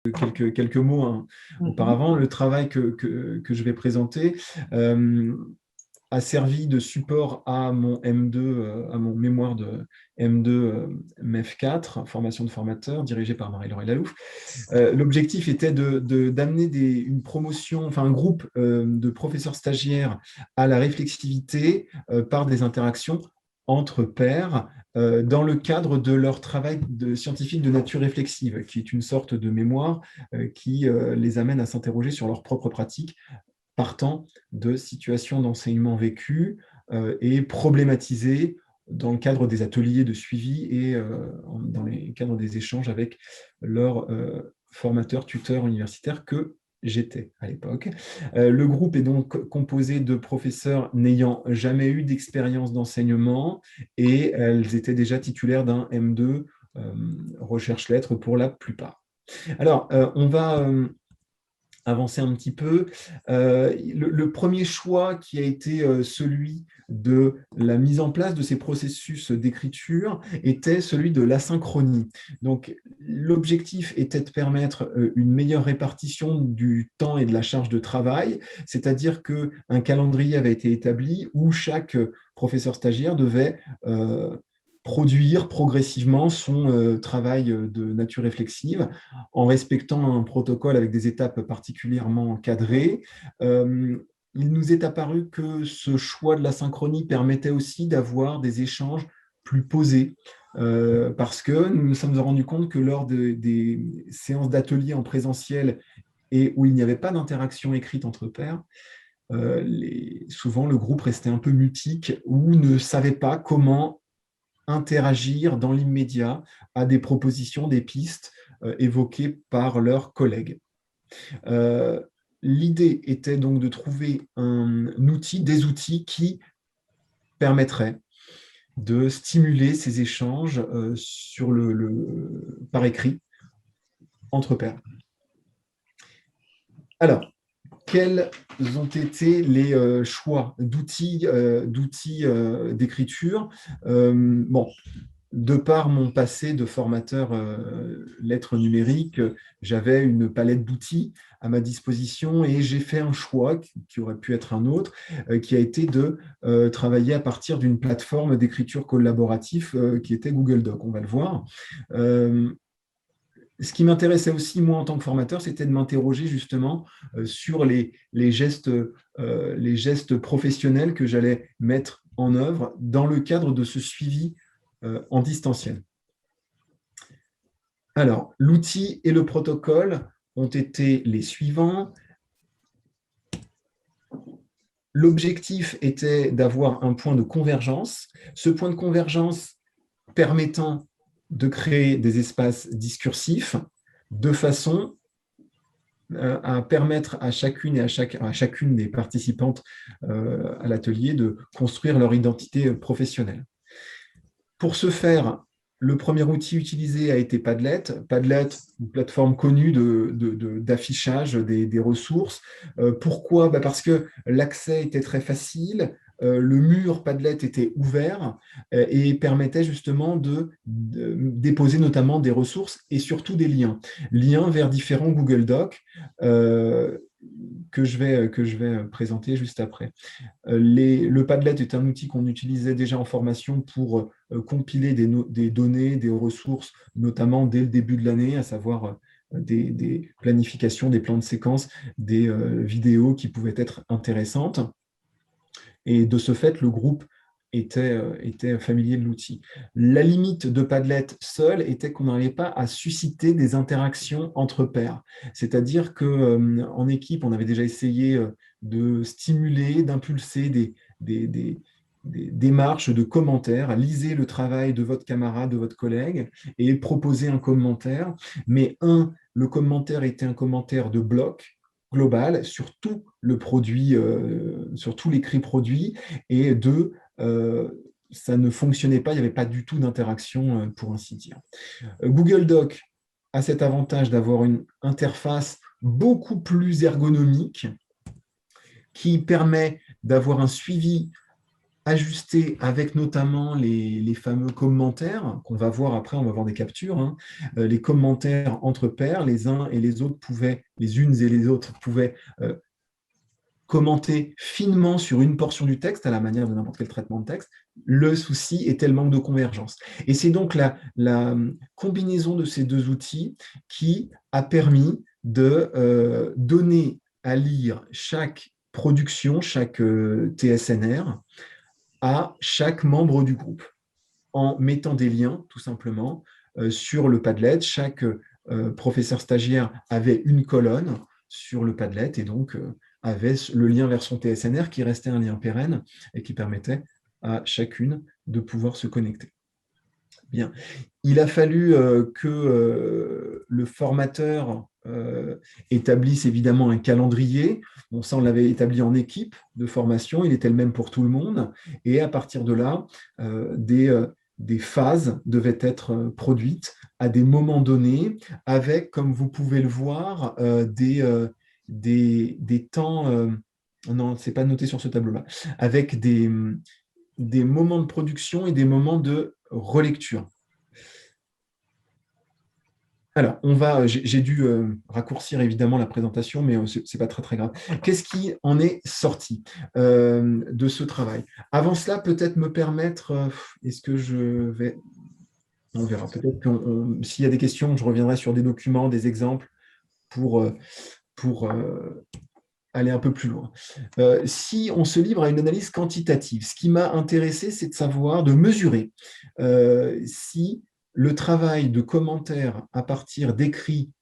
quelques mots auparavant. Le travail que je vais présenter a servi de support à mon M2, à mon mémoire de M2 MEF4, formation de formateur, dirigé par Marie-Laure Lalouf. L'objectif était d'amener une promotion, enfin un groupe de professeurs stagiaires à la réflexivité par des interactions entre pairs dans le cadre de leur travail scientifique de nature réflexive, qui est une sorte de mémoire qui les amène à s'interroger sur leur propre pratique partant de situations d'enseignement vécues et problématisées dans le cadre des ateliers de suivi et dans les cadres des échanges avec leurs formateurs, tuteurs universitaires que j'étais à l'époque. Le groupe est donc composé de professeurs n'ayant jamais eu d'expérience d'enseignement et elles étaient déjà titulaires d'un M2 recherche lettres pour la plupart. Alors, on va avancer un petit peu. Le premier choix qui a été celui de la mise en place de ces processus d'écriture était celui de l'asynchronie. Donc, l'objectif était de permettre une meilleure répartition du temps et de la charge de travail, c'est-à-dire qu'un calendrier avait été établi où chaque professeur stagiaire devait produire progressivement son travail de nature réflexive en respectant un protocole avec des étapes particulièrement cadrées. Il nous est apparu que ce choix de la synchronie permettait aussi d'avoir des échanges plus posés, parce que nous nous sommes rendus compte que lors des séances d'atelier en présentiel et où il n'y avait pas d'interaction écrite entre pairs, souvent le groupe restait un peu mutique ou ne savait pas comment interagir dans l'immédiat à des propositions, des pistes évoquées par leurs collègues. L'idée était donc de trouver des outils qui permettraient de stimuler ces échanges par écrit entre pairs. Alors, quels ont été les choix d'outils d'écriture? Bon, de par mon passé de formateur lettres numériques, j'avais une palette d'outils à ma disposition et j'ai fait un choix qui aurait pu être un autre, qui a été de travailler à partir d'une plateforme d'écriture collaborative qui était Google Doc. On va le voir. Ce qui m'intéressait aussi, moi, en tant que formateur, c'était de m'interroger justement sur les gestes professionnels que j'allais mettre en œuvre dans le cadre de ce suivi en distanciel. Alors, l'outil et le protocole ont été les suivants. L'objectif était d'avoir un point de convergence. Ce point de convergence permettant de créer des espaces discursifs de façon à permettre à chacune et à chacune des participantes à l'atelier de construire leur identité professionnelle. Pour ce faire, le premier outil utilisé a été Padlet. Padlet, une plateforme connue d'affichage des ressources. Pourquoi? Parce que l'accès était très facile, le mur Padlet était ouvert et permettait justement de déposer notamment des ressources et surtout des liens vers différents Google Docs que je vais présenter juste après. Le Padlet est un outil qu'on utilisait déjà en formation pour compiler des données, des ressources, notamment dès le début de l'année, à savoir des planifications, des plans de séquences, des vidéos qui pouvaient être intéressantes. Et de ce fait, le groupe était familier de l'outil. La limite de Padlet seul était qu'on n'arrivait pas à susciter des interactions entre pairs. C'est-à-dire qu'en équipe, on avait déjà essayé de stimuler, d'impulser des démarches de commentaires, lisez le travail de votre camarade, de votre collègue, et proposez un commentaire. Mais le commentaire était un commentaire de bloc, global sur tout le produit, sur tout l'écrit produit, et deux, ça ne fonctionnait pas, il n'y avait pas du tout d'interaction, pour ainsi dire. Google Doc a cet avantage d'avoir une interface beaucoup plus ergonomique qui permet d'avoir un suivi ajusté avec notamment les fameux commentaires qu'on va voir après, on va voir des captures, hein. Les commentaires entre pairs, les uns et les autres pouvaient, les unes et les autres pouvaient commenter finement sur une portion du texte à la manière de n'importe quel traitement de texte. Le souci était le manque de convergence. Et c'est donc la combinaison de ces deux outils qui a permis de donner à lire chaque production, chaque TSNR, à chaque membre du groupe, en mettant des liens, tout simplement, sur le Padlet. Chaque professeur stagiaire avait une colonne sur le Padlet et donc avait le lien vers son TSNR qui restait un lien pérenne et qui permettait à chacune de pouvoir se connecter. Bien. Il a fallu que le formateur établisse évidemment un calendrier. Bon, ça, on l'avait établi en équipe de formation, il était le même pour tout le monde. Et à partir de là, des phases devaient être produites à des moments donnés, avec, comme vous pouvez le voir, des temps, non, ce n'est pas noté sur ce tableau-là, avec des moments de production et des moments de relecture. Alors, j'ai dû raccourcir évidemment la présentation, mais ce n'est pas très, très grave. Qu'est-ce qui en est sorti de ce travail? Avant cela, peut-être me permettre, est-ce que je vais... On verra. Peut-être que s'il y a des questions, je reviendrai sur des documents, des exemples pour aller un peu plus loin. Si on se livre à une analyse quantitative, ce qui m'a intéressé, c'est de savoir, de mesurer si le travail de commentaires à partir d'écrits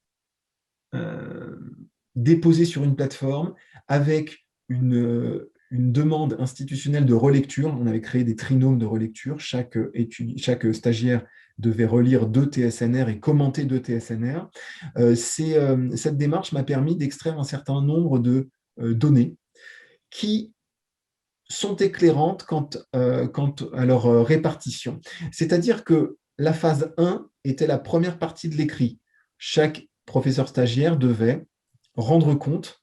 déposés sur une plateforme avec une demande institutionnelle de relecture. On avait créé des trinômes de relecture. Chaque stagiaire devait relire 2 TSNR et commenter 2 TSNR. Cette démarche m'a permis d'extraire un certain nombre de données qui sont éclairantes quant à leur répartition. C'est-à-dire que la phase 1 était la première partie de l'écrit. Chaque professeur stagiaire devait rendre compte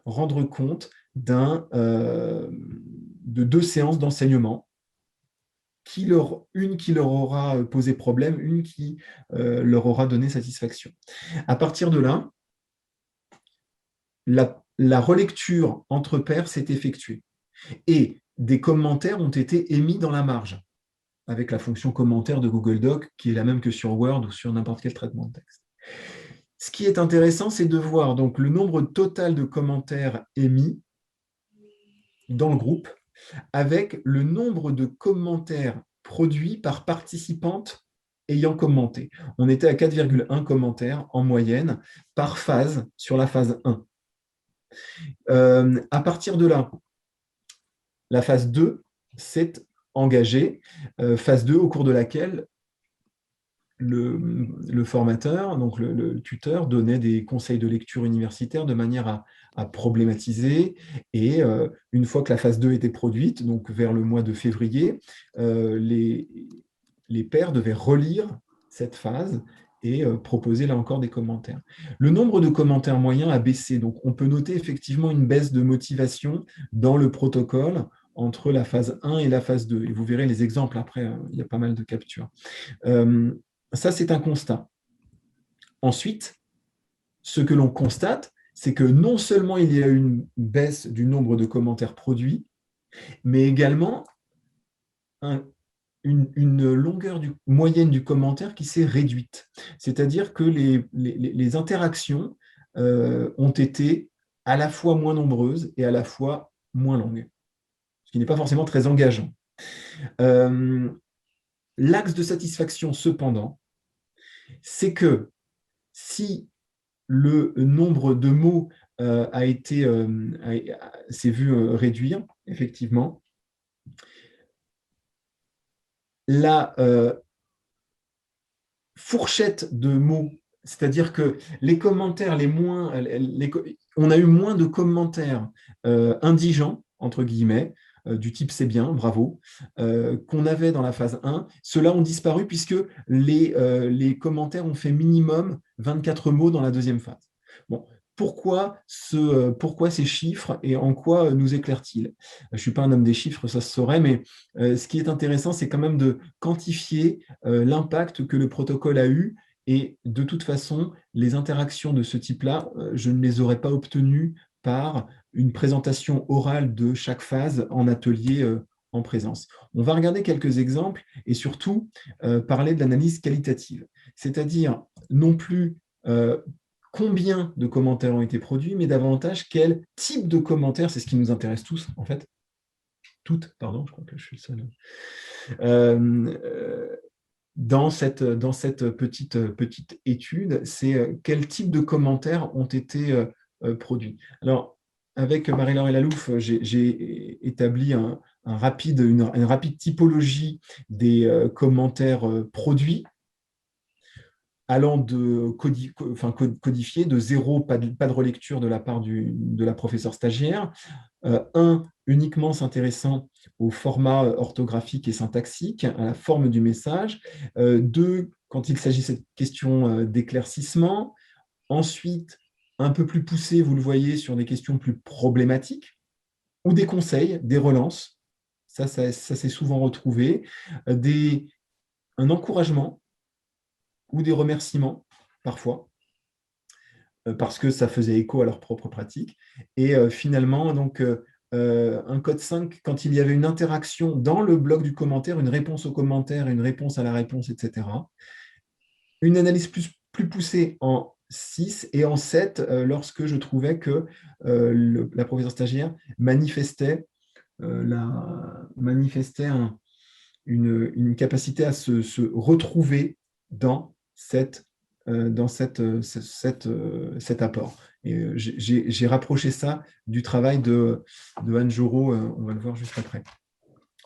de 2 séances d'enseignement, une qui leur aura posé problème, une qui leur aura donné satisfaction. À partir de là, la relecture entre pairs s'est effectuée et des commentaires ont été émis dans la marge avec la fonction commentaire de Google Doc qui est la même que sur Word ou sur n'importe quel traitement de texte. Ce qui est intéressant, c'est de voir donc le nombre total de commentaires émis dans le groupe avec le nombre de commentaires produits par participante ayant commenté. On était à 4,1 commentaires en moyenne par phase sur la phase 1. À partir de là, la phase 2 s'est engagée, phase 2 au cours de laquelle le formateur, donc le tuteur, donnait des conseils de lecture universitaire de manière à problématiser. Et une fois que la phase 2 était produite, donc vers le mois de février, les pairs devaient relire cette phase et proposer là encore des commentaires. Le nombre de commentaires moyens a baissé, donc on peut noter effectivement une baisse de motivation dans le protocole entre la phase 1 et la phase 2. Et vous verrez les exemples après, il y a pas mal de captures. Ça, c'est un constat. Ensuite, ce que l'on constate, c'est que non seulement il y a une baisse du nombre de commentaires produits, mais également une longueur moyenne du commentaire qui s'est réduite. C'est-à-dire que les interactions ont été à la fois moins nombreuses et à la fois moins longues, ce qui n'est pas forcément très engageant. L'axe de satisfaction, cependant, c'est que si le nombre de mots s'est vu réduire, effectivement, la fourchette de mots, c'est-à-dire que les commentaires on a eu moins de commentaires indigents, entre guillemets, du type c'est bien, bravo, qu'on avait dans la phase 1. Ceux-là ont disparu puisque les commentaires ont fait minimum 24 mots dans la deuxième phase. Bon, pourquoi ces chiffres et en quoi nous éclairent-ils? Je ne suis pas un homme des chiffres, ça se saurait, mais ce qui est intéressant, c'est quand même de quantifier l'impact que le protocole a eu. Et de toute façon, les interactions de ce type-là, je ne les aurais pas obtenues par une présentation orale de chaque phase en atelier en présence. On va regarder quelques exemples et surtout parler de l'analyse qualitative, c'est-à-dire non plus combien de commentaires ont été produits, mais davantage quel type de commentaires, c'est ce qui nous intéresse tous en fait, toutes, pardon, je crois que je suis le seul. Dans cette petite étude, c'est quel type de commentaires ont été produits. Alors, avec Marie-Laure Lalouf, j'ai établi une rapide typologie des commentaires produits, allant de codifier de 0, pas de relecture de la part de la professeure stagiaire, 1, uniquement s'intéressant au format orthographique et syntaxique, à la forme du message, 2, quand il s'agit de cette question d'éclaircissement, ensuite, un peu plus poussé, vous le voyez, sur des questions plus problématiques, ou des conseils, des relances, ça s'est souvent retrouvé, un encouragement, ou des remerciements, parfois, parce que ça faisait écho à leur propre pratique. Et finalement, donc, un code 5, quand il y avait une interaction dans le bloc du commentaire, une réponse au commentaire, une réponse à la réponse, etc. Une analyse plus poussée en 6 et en 7, lorsque je trouvais que la professeure stagiaire manifestait une capacité à se retrouver dans cet apport. Et j'ai rapproché ça du travail de Anne Jorot, on va le voir juste après.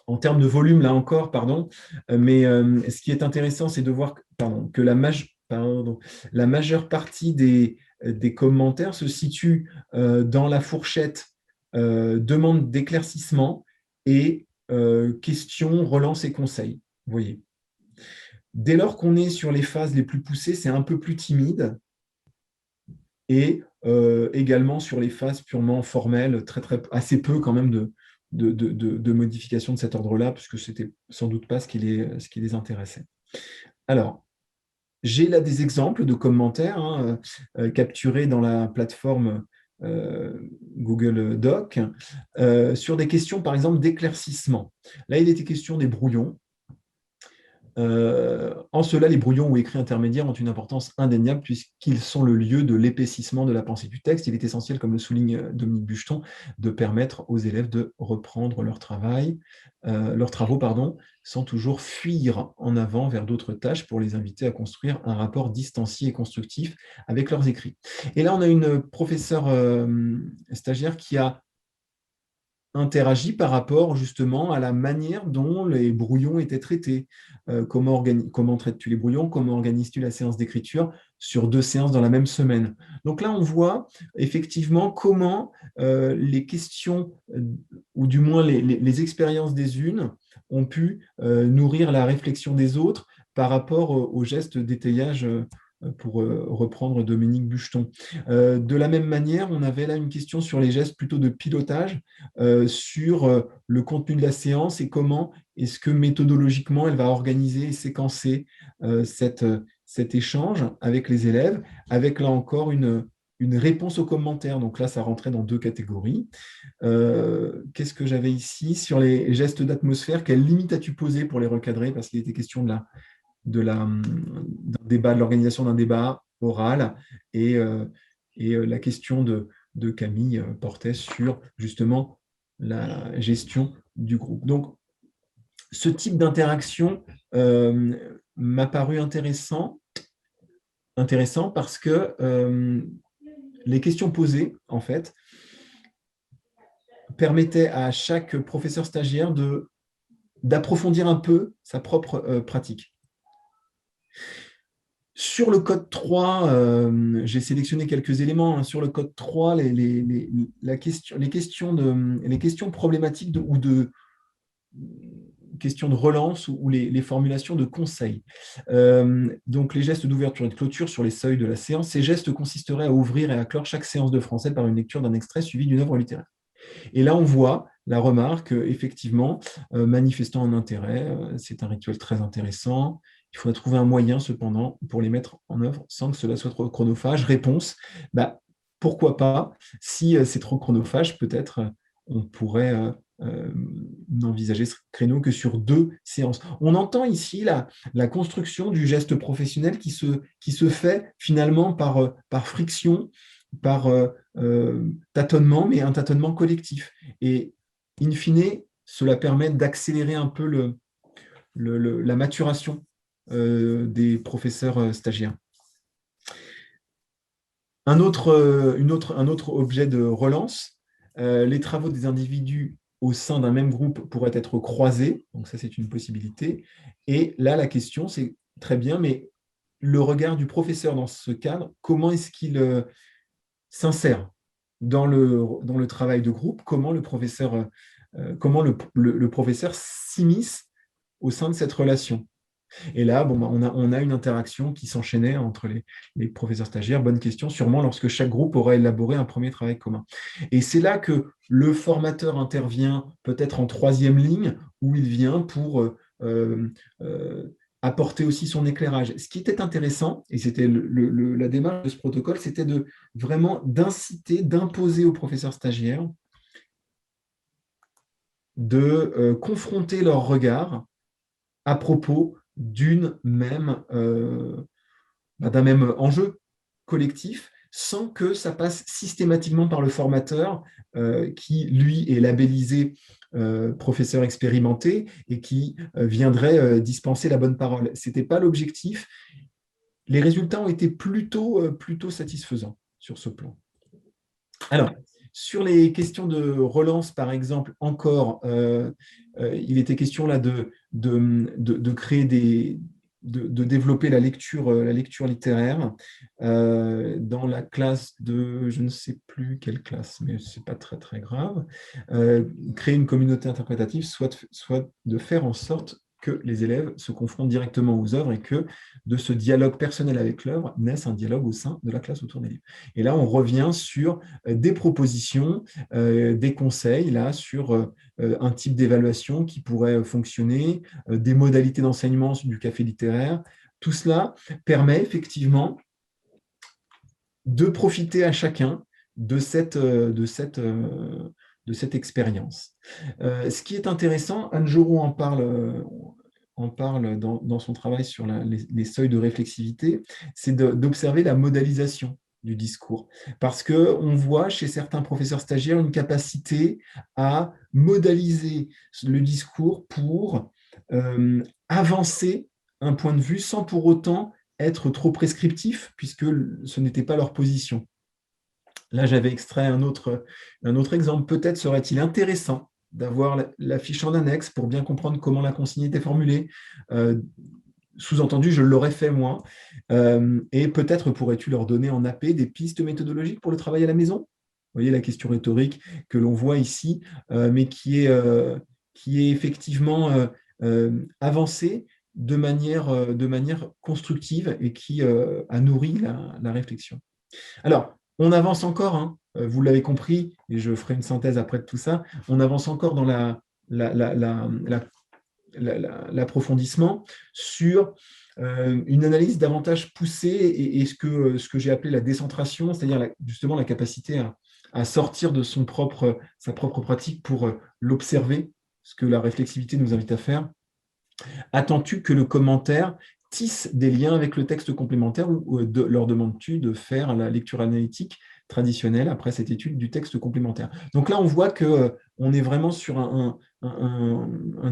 En termes de volume, là encore, pardon, mais ce qui est intéressant, c'est de voir que la majeure partie des commentaires se situe dans la fourchette demande d'éclaircissement et questions, relances et conseils. Vous voyez. Dès lors qu'on est sur les phases les plus poussées, c'est un peu plus timide. Et également sur les phases purement formelles, assez peu quand même de modifications de cet ordre-là, puisque ce n'était sans doute pas ce qui les intéressait. Alors, j'ai là des exemples de commentaires capturés dans la plateforme Google Doc sur des questions, par exemple, d'éclaircissement. Là, il était question des brouillons. En cela, les brouillons ou écrits intermédiaires ont une importance indéniable puisqu'ils sont le lieu de l'épaississement de la pensée du texte. Il est essentiel, comme le souligne Dominique Bucheton, de permettre aux élèves de reprendre leurs travaux, sans toujours fuir en avant vers d'autres tâches pour les inviter à construire un rapport distancié et constructif avec leurs écrits. Et là, on a une professeure stagiaire qui a interagit par rapport justement à la manière dont les brouillons étaient traités. Comment traites-tu les brouillons? Comment organises-tu la séance d'écriture sur 2 séances dans la même semaine? Donc là, on voit effectivement comment les questions, ou du moins les expériences des unes, ont pu nourrir la réflexion des autres par rapport aux gestes d'étayage, pour reprendre Dominique Bucheton. De la même manière, on avait là une question sur les gestes plutôt de pilotage, sur le contenu de la séance et comment est-ce que méthodologiquement elle va organiser et séquencer cet échange avec les élèves, avec là encore une réponse aux commentaires. Donc là, ça rentrait dans 2 catégories. Qu'est-ce que j'avais ici? Sur les gestes d'atmosphère, quelles limites as-tu posées pour les recadrer? Parce qu'il était question d'un débat, de l'organisation d'un débat oral, et la question de Camille portait sur justement la gestion du groupe. Donc, ce type d'interaction m'a paru intéressant parce que les questions posées, en fait, permettaient à chaque professeur stagiaire d'approfondir un peu sa propre pratique. Sur le code 3, j'ai sélectionné quelques éléments. Sur le code 3, les questions problématiques ou questions de relance ou les formulations de conseils. Donc, les gestes d'ouverture et de clôture sur les seuils de la séance, ces gestes consisteraient à ouvrir et à clore chaque séance de français par une lecture d'un extrait suivi d'une œuvre littéraire. Et là, on voit la remarque, effectivement, manifestant un intérêt. C'est un rituel très intéressant. Il faudrait trouver un moyen, cependant, pour les mettre en œuvre sans que cela soit trop chronophage. Réponse, bah, pourquoi pas? Si c'est trop chronophage, peut-être on pourrait n'envisager ce créneau que sur 2 séances. On entend ici la construction du geste professionnel qui se fait finalement par friction, par tâtonnement, mais un tâtonnement collectif. Et in fine, cela permet d'accélérer un peu la maturation des professeurs stagiaires. Un autre objet de relance, les travaux des individus au sein d'un même groupe pourraient être croisés, donc ça c'est une possibilité. Et là, la question, c'est très bien, mais le regard du professeur dans ce cadre, comment est-ce qu'il s'insère dans le travail de groupe, comment le professeur s'immisce au sein de cette relation. Et là, bon, on a une interaction qui s'enchaînait entre les professeurs stagiaires. Bonne question, sûrement lorsque chaque groupe aura élaboré un premier travail commun. Et c'est là que le formateur intervient peut-être en 3e ligne, où il vient pour apporter aussi son éclairage. Ce qui était intéressant, et c'était la démarche de ce protocole, c'était vraiment d'inciter, d'imposer aux professeurs stagiaires de confronter leur regard à propos d'un même enjeu collectif, sans que ça passe systématiquement par le formateur qui, lui, est labellisé professeur expérimenté et qui viendrait dispenser la bonne parole. Ce n'était pas l'objectif. Les résultats ont été plutôt satisfaisants sur ce plan. Alors, sur les questions de relance, par exemple, encore, il était question là de créer de développer la lecture littéraire dans la classe de, je ne sais plus quelle classe, mais ce n'est pas très, très grave. Créer une communauté interprétative, soit de faire en sorte que les élèves se confrontent directement aux œuvres et que de ce dialogue personnel avec l'œuvre naisse un dialogue au sein de la classe autour des livres. Et là, on revient sur des propositions, des conseils là, sur un type d'évaluation qui pourrait fonctionner, des modalités d'enseignement du café littéraire. Tout cela permet effectivement de profiter à chacun de cette expérience. Ce qui est intéressant, Anne Jorot en parle dans son travail sur les seuils de réflexivité, c'est d'observer la modalisation du discours. Parce qu'on voit chez certains professeurs stagiaires une capacité à modaliser le discours pour avancer un point de vue sans pour autant être trop prescriptif, puisque ce n'était pas leur position. Là, j'avais extrait un autre exemple. Peut-être serait-il intéressant d'avoir la fiche en annexe pour bien comprendre comment la consigne était formulée. Sous-entendu, je l'aurais fait moi. Et peut-être pourrais-tu leur donner en AP des pistes méthodologiques pour le travail à la maison? Vous voyez la question rhétorique que l'on voit ici, mais qui est effectivement avancée de manière constructive et qui a nourri la réflexion. Alors, on avance encore, hein, vous l'avez compris, et je ferai une synthèse après de tout ça, on avance encore dans l'approfondissement sur une analyse davantage poussée et ce que j'ai appelé la décentration, c'est-à-dire justement la capacité à sortir de sa propre pratique pour l'observer, ce que la réflexivité nous invite à faire. Attends-tu que le commentaire tisse des liens avec le texte complémentaire ou leur demandes-tu de faire la lecture analytique traditionnelle après cette étude du texte complémentaire? Donc là, on voit qu'on est vraiment sur un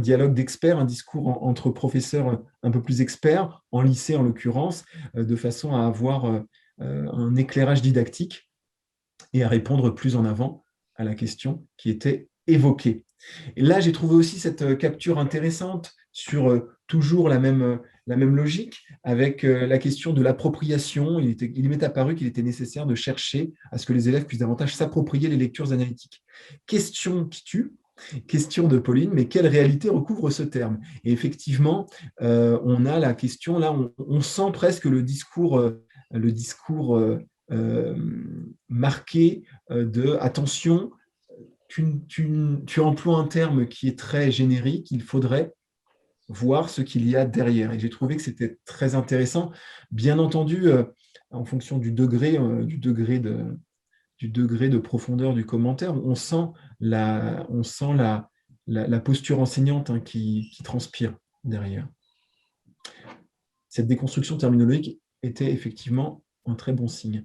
dialogue d'experts, un discours entre professeurs un peu plus experts, en lycée en l'occurrence, de façon à avoir un éclairage didactique et à répondre plus en avant à la question qui était évoquée. Et là, j'ai trouvé aussi cette capture intéressante sur toujours la même logique, avec la question de l'appropriation. Il m'est apparu qu'il était nécessaire de chercher à ce que les élèves puissent davantage s'approprier les lectures analytiques. Question qui tue, Question de Pauline, mais quelle réalité recouvre ce terme? Et effectivement, on a la question, là, on sent presque le discours euh, marqué de attention, tu emploies un terme qui est très générique, il faudrait voir ce qu'il y a derrière. Et j'ai trouvé que c'était très intéressant. Bien entendu, en fonction du degré de profondeur du commentaire, on sent la posture enseignante hein, qui transpire derrière. Cette déconstruction terminologique était effectivement un très bon signe.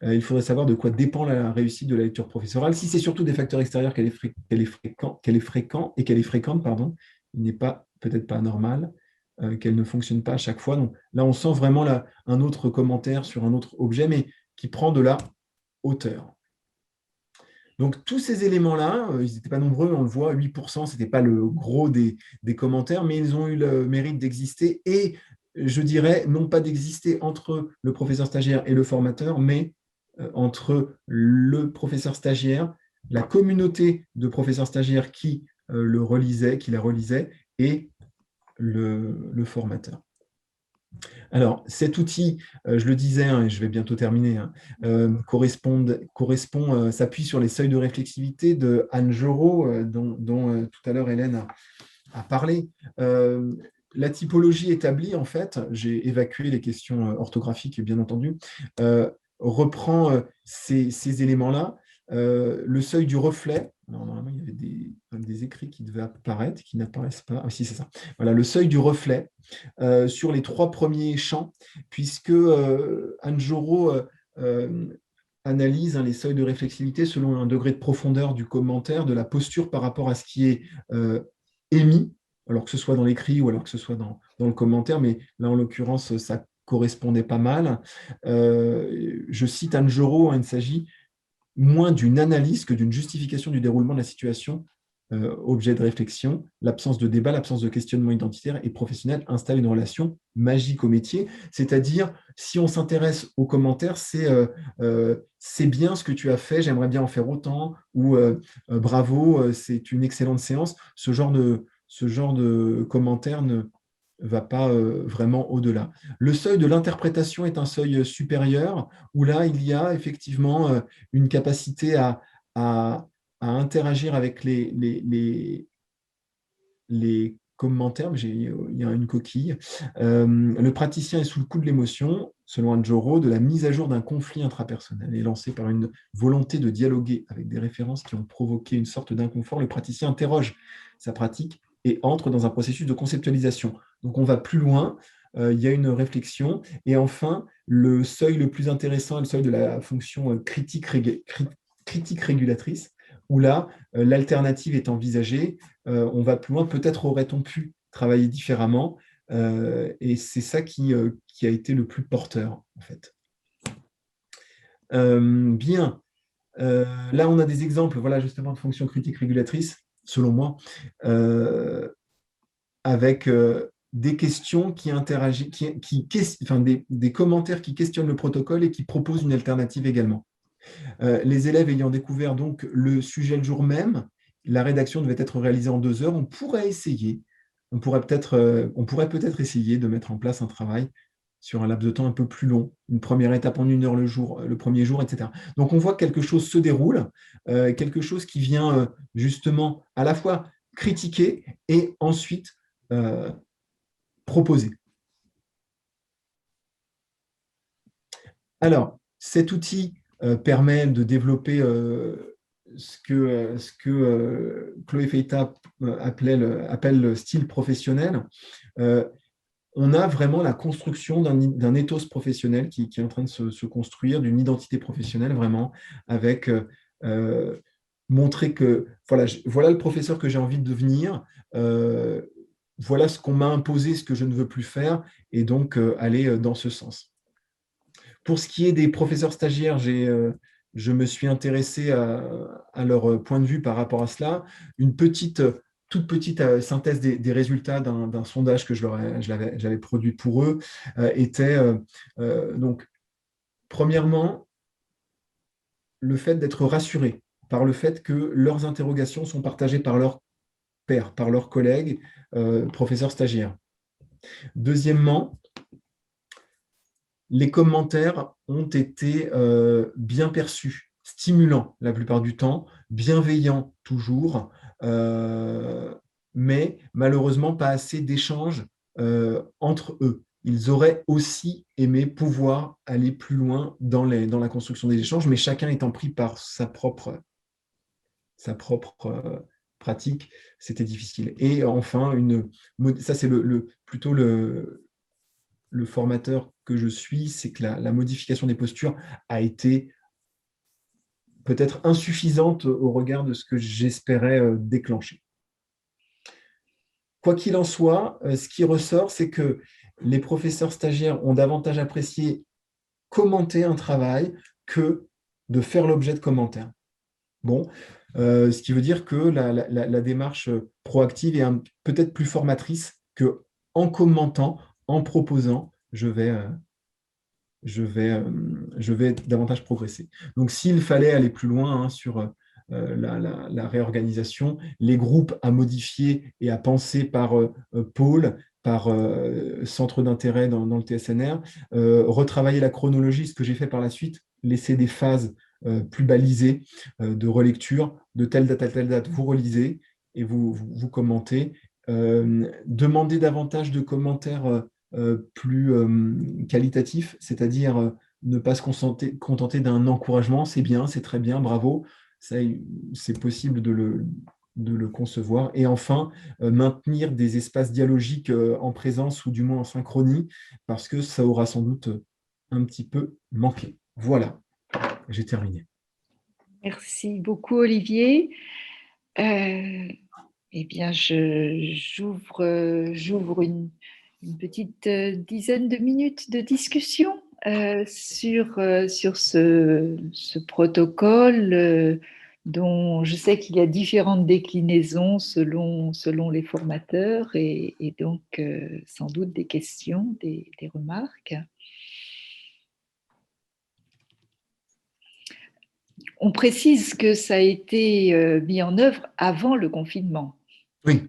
Il faudrait savoir de quoi dépend la réussite de la lecture professorale. Si c'est surtout des facteurs extérieurs qu'elle est fréquente, pardon, il n'est pas peut-être pas normal qu'elle ne fonctionne pas à chaque fois. Donc là, on sent vraiment un autre commentaire sur un autre objet, mais qui prend de la hauteur. Donc, tous ces éléments-là, ils n'étaient pas nombreux, on le voit, 8%, ce n'était pas le gros des commentaires, mais ils ont eu le mérite d'exister et, je dirais, non pas d'exister entre le professeur stagiaire et le formateur, mais entre le professeur stagiaire, la communauté de professeurs stagiaires qui le relisaient, qui la relisaient, et le formateur. Alors, cet outil, je le disais, hein, et je vais bientôt terminer, hein, s'appuie sur les seuils de réflexivité de Anne Jorot, dont tout à l'heure Hélène a parlé. La typologie établie, en fait, j'ai évacué les questions orthographiques, bien entendu, reprend ces éléments-là. Le seuil du reflet, alors, normalement, il y avait des écrits qui devaient apparaître, qui n'apparaissent pas. Ah, si, c'est ça. Voilà, le seuil du reflet sur les 3 premiers champs, puisque Anne Jorot analyse hein, les seuils de réflexivité selon un degré de profondeur du commentaire, de la posture par rapport à ce qui est émis, alors que ce soit dans l'écrit ou alors que ce soit dans le commentaire, mais là, en l'occurrence, ça correspondait pas mal. Je cite Anne Jorot, hein, il s'agit moins d'une analyse que d'une justification du déroulement de la situation, objet de réflexion. L'absence de débat, l'absence de questionnement identitaire et professionnel installe une relation magique au métier. C'est-à-dire, si on s'intéresse aux commentaires, c'est bien ce que tu as fait, j'aimerais bien en faire autant, ou bravo, c'est une excellente séance. Ce genre de commentaires ne va pas vraiment au-delà. Le seuil de l'interprétation est un seuil supérieur, où là, il y a effectivement une capacité à interagir avec les commentaires. Il y a une coquille. Le praticien est sous le coup de l'émotion, selon Anne Jorot, de la mise à jour d'un conflit intrapersonnel et lancé par une volonté de dialoguer avec des références qui ont provoqué une sorte d'inconfort. Le praticien interroge sa pratique et entre dans un processus de conceptualisation. Donc on va plus loin, il y a une réflexion. Et enfin, le seuil le plus intéressant est le seuil de la fonction critique régulatrice, où là, l'alternative est envisagée. On va plus loin, peut-être aurait-on pu travailler différemment, et c'est ça qui a été le plus porteur, en fait. Bien. Là, on a des exemples, voilà, justement, de fonctions critiques régulatrices, selon moi, avec des questions qui interagissent, enfin, des commentaires qui questionnent le protocole et qui proposent une alternative également. Les élèves ayant découvert donc le sujet le jour même, la rédaction devait être réalisée en 2 heures. On pourrait peut-être essayer de mettre en place un travail sur un laps de temps un peu plus long, une première étape en 1 heure le premier jour, etc. Donc on voit que quelque chose se déroule, quelque chose qui vient justement à la fois critiquer et ensuite proposer. Alors, cet outil permet de développer ce que Chloé Feita appelle le style professionnel. On a vraiment la construction d'un ethos professionnel qui est en train de se construire, d'une identité professionnelle vraiment, avec montrer que voilà le professeur que j'ai envie de devenir, voilà ce qu'on m'a imposé, ce que je ne veux plus faire, et donc aller dans ce sens. Pour ce qui est des professeurs stagiaires, je me suis intéressé à leur point de vue par rapport à cela. Une toute petite synthèse des résultats d'un sondage que j'avais produit pour eux était donc, premièrement, le fait d'être rassuré par le fait que leurs interrogations sont partagées par leurs pairs, par leurs collègues, professeurs stagiaires. Deuxièmement, les commentaires ont été bien perçus, stimulants la plupart du temps, bienveillants toujours, mais malheureusement pas assez d'échanges entre eux. Ils auraient aussi aimé pouvoir aller plus loin dans la construction des échanges, mais chacun étant pris par sa propre pratique, c'était difficile. Et enfin, ça c'est plutôt le formateur que je suis, c'est que la modification des postures a été peut-être insuffisante au regard de ce que j'espérais déclencher. Quoi qu'il en soit, ce qui ressort, c'est que les professeurs stagiaires ont davantage apprécié commenter un travail que de faire l'objet de commentaires. Bon, ce qui veut dire que la démarche proactive est peut-être plus formatrice que en commentant, en proposant, je vais davantage progresser. Donc, s'il fallait aller plus loin sur la réorganisation, les groupes à modifier et à penser par pôle, par centre d'intérêt dans le TSNR, retravailler la chronologie, ce que j'ai fait par la suite, laisser des phases plus balisées de relecture, de telle date à telle date, vous relisez et vous commentez. Demandez davantage de commentaires plus qualitatif, c'est-à-dire ne pas se contenter d'un encouragement, c'est bien, c'est très bien, bravo, c'est possible de le concevoir. Et enfin, maintenir des espaces dialogiques en présence ou du moins en synchronie, parce que ça aura sans doute un petit peu manqué. Voilà, j'ai terminé. Merci beaucoup, Olivier. Eh bien, j'ouvre une petite dizaine de minutes de discussion sur ce protocole dont je sais qu'il y a différentes déclinaisons selon les formateurs et donc sans doute des questions, des remarques. On précise que ça a été mis en œuvre avant le confinement. Oui,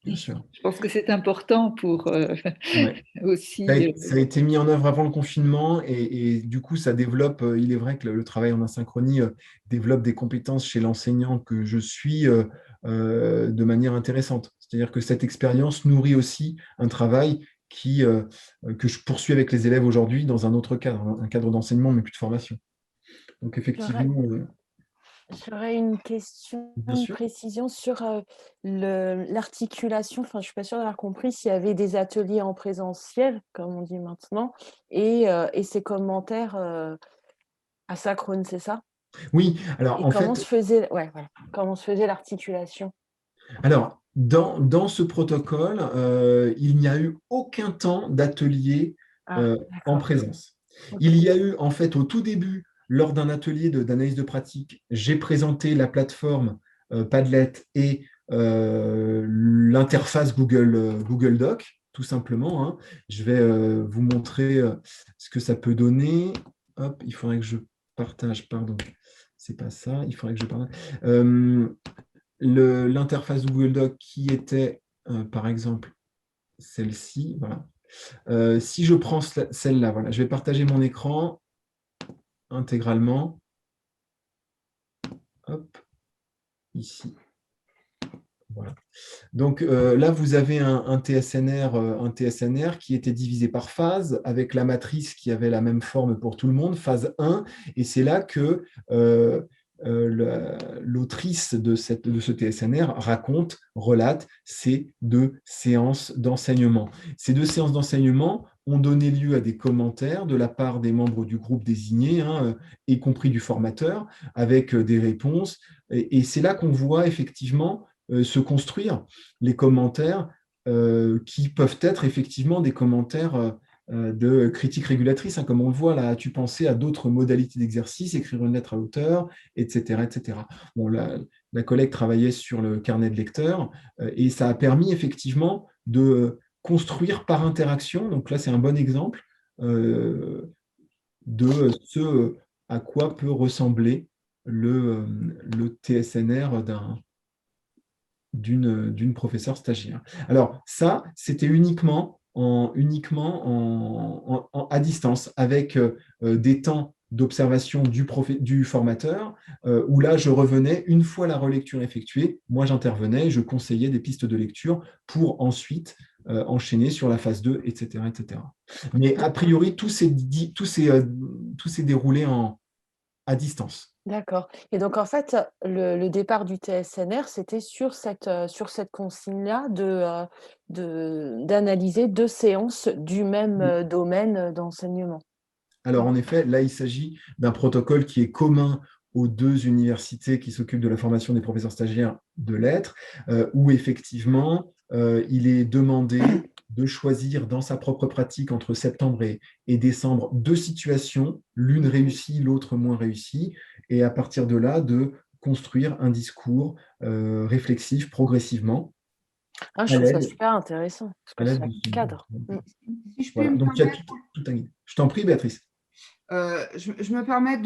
bien sûr. Je pense que c'est important pour Ouais. aussi. Ça a été mis en œuvre avant le confinement et du coup, ça développe, il est vrai que le travail en asynchronie développe des compétences chez l'enseignant que je suis de manière intéressante. C'est-à-dire que cette expérience nourrit aussi un travail que je poursuis avec les élèves aujourd'hui dans un autre cadre, un cadre d'enseignement, mais plus de formation. Donc effectivement, J'aurais une question, bien une sûr. précision sur l'articulation. Enfin, je suis pas sûre d'avoir compris s'il y avait des ateliers en présentiel, comme on dit maintenant, et ces commentaires asynchrone, c'est ça? Oui, alors Et en comment fait, se faisait, ouais, voilà, comment se faisait l'articulation? alors, dans ce protocole, il n'y a eu aucun temps d'atelier Ah, en d'accord. présence. Ok. Il y a eu, en fait, au tout début, lors d'un atelier d'analyse de pratique, j'ai présenté la plateforme Padlet et l'interface Google Doc, tout simplement, hein. Je vais vous montrer ce que ça peut donner. Hop, il faudrait que je partage, pardon. C'est pas ça, il faudrait que je partage. L'interface Google Doc qui était, par exemple, celle-ci. Voilà. Si je prends celle-là, voilà, je vais partager mon écran intégralement. Hop, ici. Voilà. Donc là, vous avez un TSNR qui était divisé par phase, avec la matrice qui avait la même forme pour tout le monde, phase 1, et c'est là que l'autrice de ce TSNR relate ces deux séances d'enseignement. Ces deux séances d'enseignement ont donné lieu à des commentaires de la part des membres du groupe désigné, hein, y compris du formateur, avec des réponses, et c'est là qu'on voit effectivement se construire les commentaires qui peuvent être effectivement des commentaires de critique régulatrice, hein, comme on le voit là. As-tu pensé à d'autres modalités d'exercice, écrire une lettre à l'auteur, etc., etc. Bon, la collègue travaillait sur le carnet de lecteur et ça a permis effectivement de construire par interaction. Donc là, c'est un bon exemple de ce à quoi peut ressembler le TSNR d'une professeure stagiaire. Alors ça, c'était uniquement à distance, avec des temps d'observation du formateur, où là, je revenais, une fois la relecture effectuée, moi j'intervenais, je conseillais des pistes de lecture pour ensuite enchaîner sur la phase 2, etc. etc. Mais a priori, tout s'est déroulé à distance. D'accord. Et donc, en fait, le départ du TSNR, c'était sur cette consigne-là d'analyser 2 séances du même domaine d'enseignement. Alors, en effet, là, il s'agit d'un protocole qui est commun aux 2 universités qui s'occupent de la formation des professeurs stagiaires de lettres, où effectivement, il est demandé de choisir dans sa propre pratique entre septembre et décembre 2 situations, l'une réussie, l'autre moins réussie, et à partir de là, de construire un discours réflexif progressivement Ah, je à trouve ça l'aide super intéressant, parce que ça de ce cadre. Si je puis Voilà, me donc il y a permettre, tout un guide. Je t'en prie, Béatrice. je me permets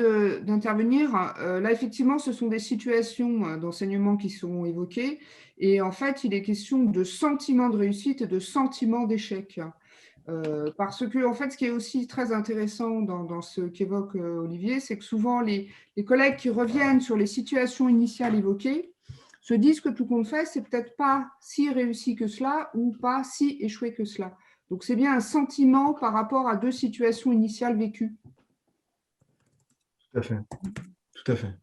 d'intervenir. Là, effectivement, ce sont des situations d'enseignement qui sont évoquées. Et en fait, il est question de sentiment de réussite et de sentiment d'échec. Parce que, en fait, ce qui est aussi très intéressant dans ce qu'évoque Olivier, c'est que souvent, les collègues qui reviennent sur les situations initiales évoquées se disent que tout compte fait, c'est peut-être pas si réussi que cela ou pas si échoué que cela. Donc, c'est bien un sentiment par rapport à 2 situations initiales vécues. Tout à fait. Tout à fait.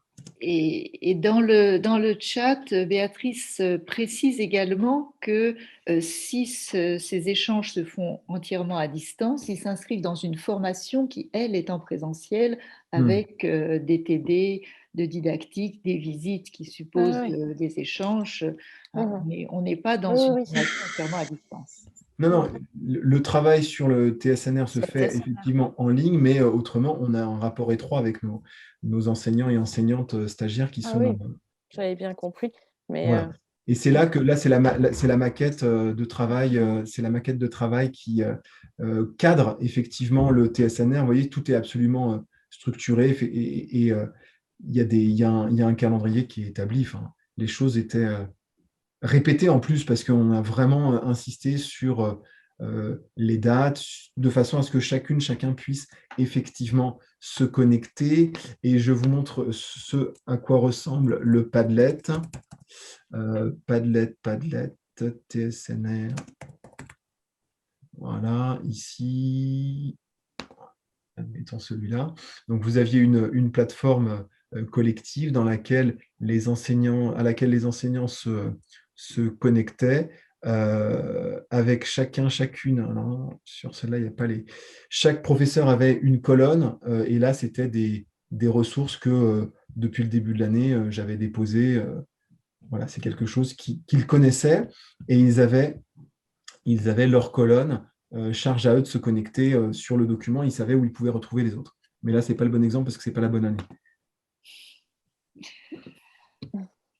Et dans le chat, Béatrice précise également que si ces échanges se font entièrement à distance, ils s'inscrivent dans une formation qui, elle, est en présentiel avec des TD de didactique, des visites qui supposent des échanges. On n'est pas dans une formation entièrement à distance. Non, le travail sur le TSNR se fait effectivement en ligne, mais autrement, on a un rapport étroit avec nos enseignants et enseignantes stagiaires qui sont... Oui, j'avais bien compris. Mais voilà. Et c'est là que c'est la maquette de travail, c'est la maquette de travail qui cadre effectivement le TSNR. Vous voyez, tout est absolument structuré et il y a un calendrier qui est établi. Enfin, les choses étaient répétées en plus parce qu'on a vraiment insisté sur les dates de façon à ce que chacun puisse effectivement se connecter. Et je vous montre ce à quoi ressemble le Padlet. Padlet, TSNR. Voilà, ici, admettons celui-là. Donc, vous aviez une plateforme collective dans laquelle les enseignants se connectaient avec chacune. Alors, sur celle-là, il n'y a pas les... Chaque professeur avait une colonne et là, c'était des ressources que depuis le début de l'année, j'avais déposées. Voilà, c'est quelque chose qu'ils connaissaient et ils avaient leur colonne, charge à eux de se connecter sur le document, ils savaient où ils pouvaient retrouver les autres. Mais là, ce n'est pas le bon exemple parce que ce n'est pas la bonne année.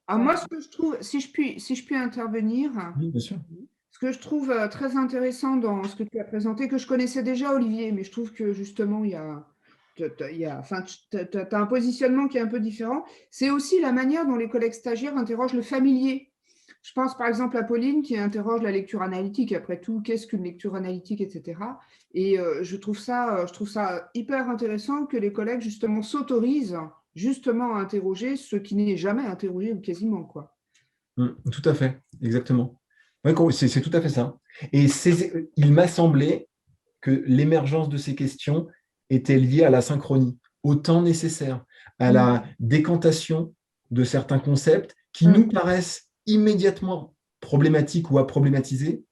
Alors moi, ce que je trouve, si je puis intervenir, Oui, bien sûr. ce que je trouve très intéressant dans ce que tu as présenté, que je connaissais déjà, Olivier, mais je trouve que justement, tu as un positionnement qui est un peu différent, c'est aussi la manière dont les collègues stagiaires interrogent le familier. Je pense par exemple à Pauline qui interroge la lecture analytique. Après tout, qu'est-ce qu'une lecture analytique, etc. Et je trouve ça hyper intéressant que les collègues justement s'autorisent justement à interroger ce qui n'est jamais interrogé ou quasiment, quoi. Tout à fait, exactement. Ouais, c'est tout à fait ça. Et il m'a semblé que l'émergence de ces questions était liée à la synchronie, au temps nécessaire, à la décantation de certains concepts qui nous paraissent immédiatement problématiques ou à problématiser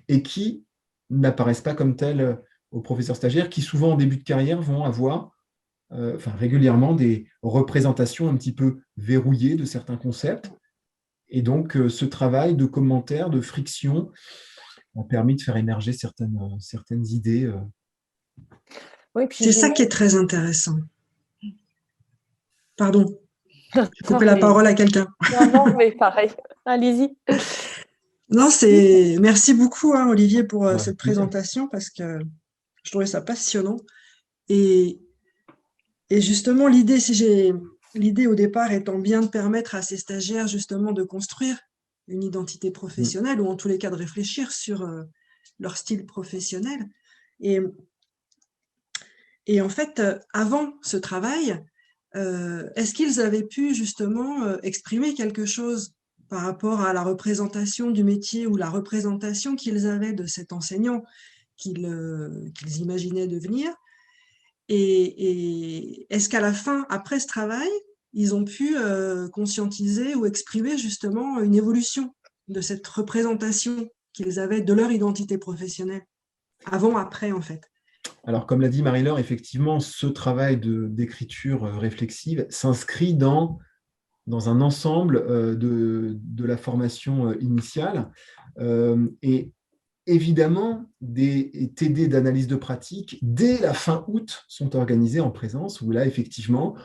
et qui n'apparaissent pas comme tels aux professeurs stagiaires qui, souvent en début de carrière, vont avoir régulièrement des représentations un petit peu verrouillées de certains concepts. Et donc, ce travail de commentaires, de friction, a permis de faire émerger certaines idées. Oui, puis c'est ça qui est très intéressant. Pardon, j'ai coupé la parole à quelqu'un. Non, mais pareil, allez-y. Non, merci beaucoup, Olivier, pour cette présentation, parce que je trouvais ça passionnant. Et justement, l'idée, si j'ai L'idée au départ étant bien de permettre à ces stagiaires justement de construire une identité professionnelle ou en tous les cas de réfléchir sur leur style professionnel. Et en fait, avant ce travail, est-ce qu'ils avaient pu justement exprimer quelque chose par rapport à la représentation du métier ou la représentation qu'ils avaient de cet enseignant qu'ils imaginaient devenir? Et est-ce qu'à la fin, après ce travail, ils ont pu conscientiser ou exprimer justement une évolution de cette représentation qu'ils avaient de leur identité professionnelle, avant, après en fait? Alors, comme l'a dit Marie-Laure, effectivement, ce travail d'écriture réflexive s'inscrit dans un ensemble de la formation initiale. Et évidemment, des TD d'analyse de pratique, dès la fin août, sont organisés en présence, où là, effectivement,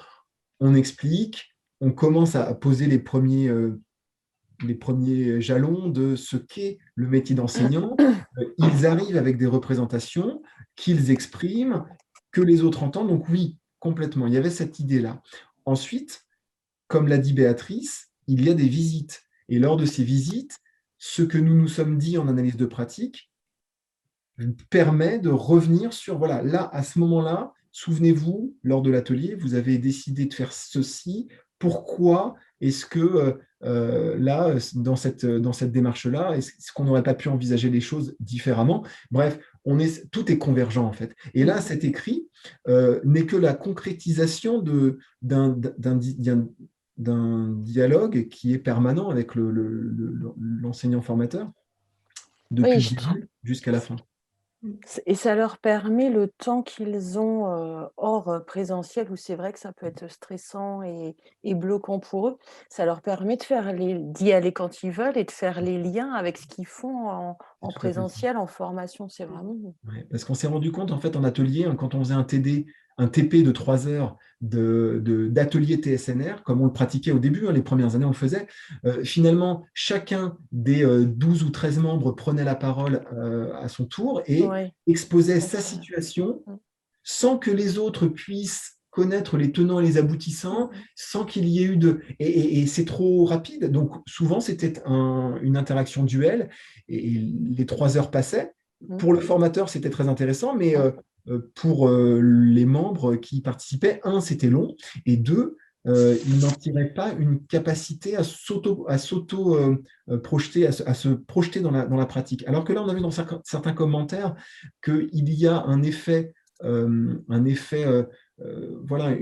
on explique, on commence à poser les premiers jalons de ce qu'est le métier d'enseignant. Ils arrivent avec des représentations qu'ils expriment, que les autres entendent. Donc oui, complètement, il y avait cette idée-là. Ensuite, comme l'a dit Béatrice, il y a des visites. Et lors de ces visites, ce que nous nous sommes dit en analyse de pratique permet de revenir sur, voilà, là, à ce moment-là, souvenez-vous, lors de l'atelier, vous avez décidé de faire ceci. Pourquoi est-ce que là, dans cette démarche-là, est-ce qu'on n'aurait pas pu envisager les choses différemment? Bref, tout est convergent en fait. Et là, cet écrit n'est que la concrétisation d'un dialogue qui est permanent avec l'enseignant formateur depuis le début jusqu'à la fin. Et ça leur permet, le temps qu'ils ont hors présentiel, où c'est vrai que ça peut être stressant et bloquant pour eux, ça leur permet d'y aller quand ils veulent et de faire les liens avec ce qu'ils font en présentiel, en formation. C'est vraiment... Ouais, parce qu'on s'est rendu compte, en fait, en atelier, quand on faisait un TP de 3 heures d'atelier TSNR, comme on le pratiquait au début, les premières années, on le faisait, finalement, chacun des 12 ou 13 membres prenait la parole à son tour et exposait sa situation sans que les autres puissent connaître les tenants et les aboutissants, sans qu'il y ait eu de... Et c'est trop rapide. Donc, souvent, c'était une interaction duel et les 3 heures passaient. Pour le formateur, c'était très intéressant, mais pour les membres qui participaient, c'était long, et deux, ils n'en tiraient pas une capacité à s'auto-projeter, à se projeter dans la pratique. Alors que là, on a vu dans certains commentaires qu'il y a un effet, voilà,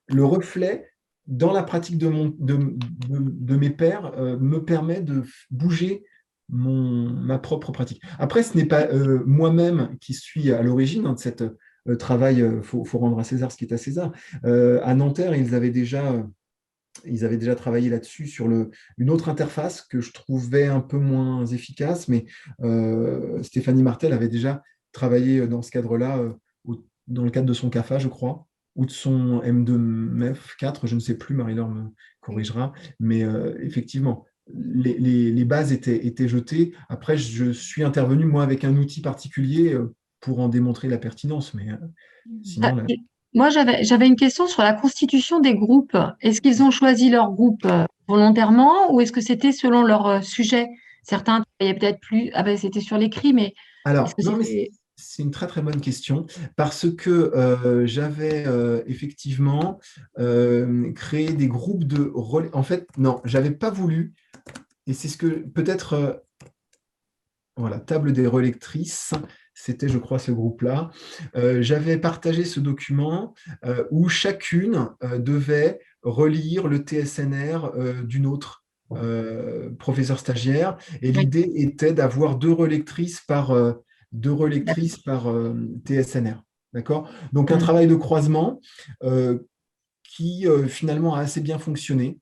le reflet dans la pratique de mes pairs me permet de bouger ma propre pratique. Après, ce n'est pas moi-même qui suis à l'origine de cette travail, faut rendre à César ce qui est à César. À Nanterre, ils avaient déjà travaillé là-dessus sur une autre interface que je trouvais un peu moins efficace, mais Stéphanie Martel avait déjà travaillé dans ce cadre-là, dans le cadre de son CAFA, je crois, ou de son M2 MEF 4, je ne sais plus, Marie-Laure me corrigera, mais effectivement, les bases étaient jetées. Après, je suis intervenu, moi, avec un outil particulier pour en démontrer la pertinence, mais sinon... Moi, j'avais une question sur la constitution des groupes. Est-ce qu'ils ont choisi leur groupe volontairement ou est-ce que c'était selon leur sujet? Certains travaillaient peut-être plus... Ah ben, c'était sur l'écrit, mais... Alors, non, mais c'est une très, très bonne question parce que j'avais effectivement créé des groupes de... En fait, non, je n'avais pas voulu, et c'est ce que peut-être... voilà, table des relectrices, c'était, je crois, ce groupe-là. J'avais partagé ce document où chacune devait relire le TSNR d'une autre professeur stagiaire. Et l'idée était d'avoir deux relectrices par TSNR. D'accord ? Donc, un travail de croisement qui finalement a assez bien fonctionné.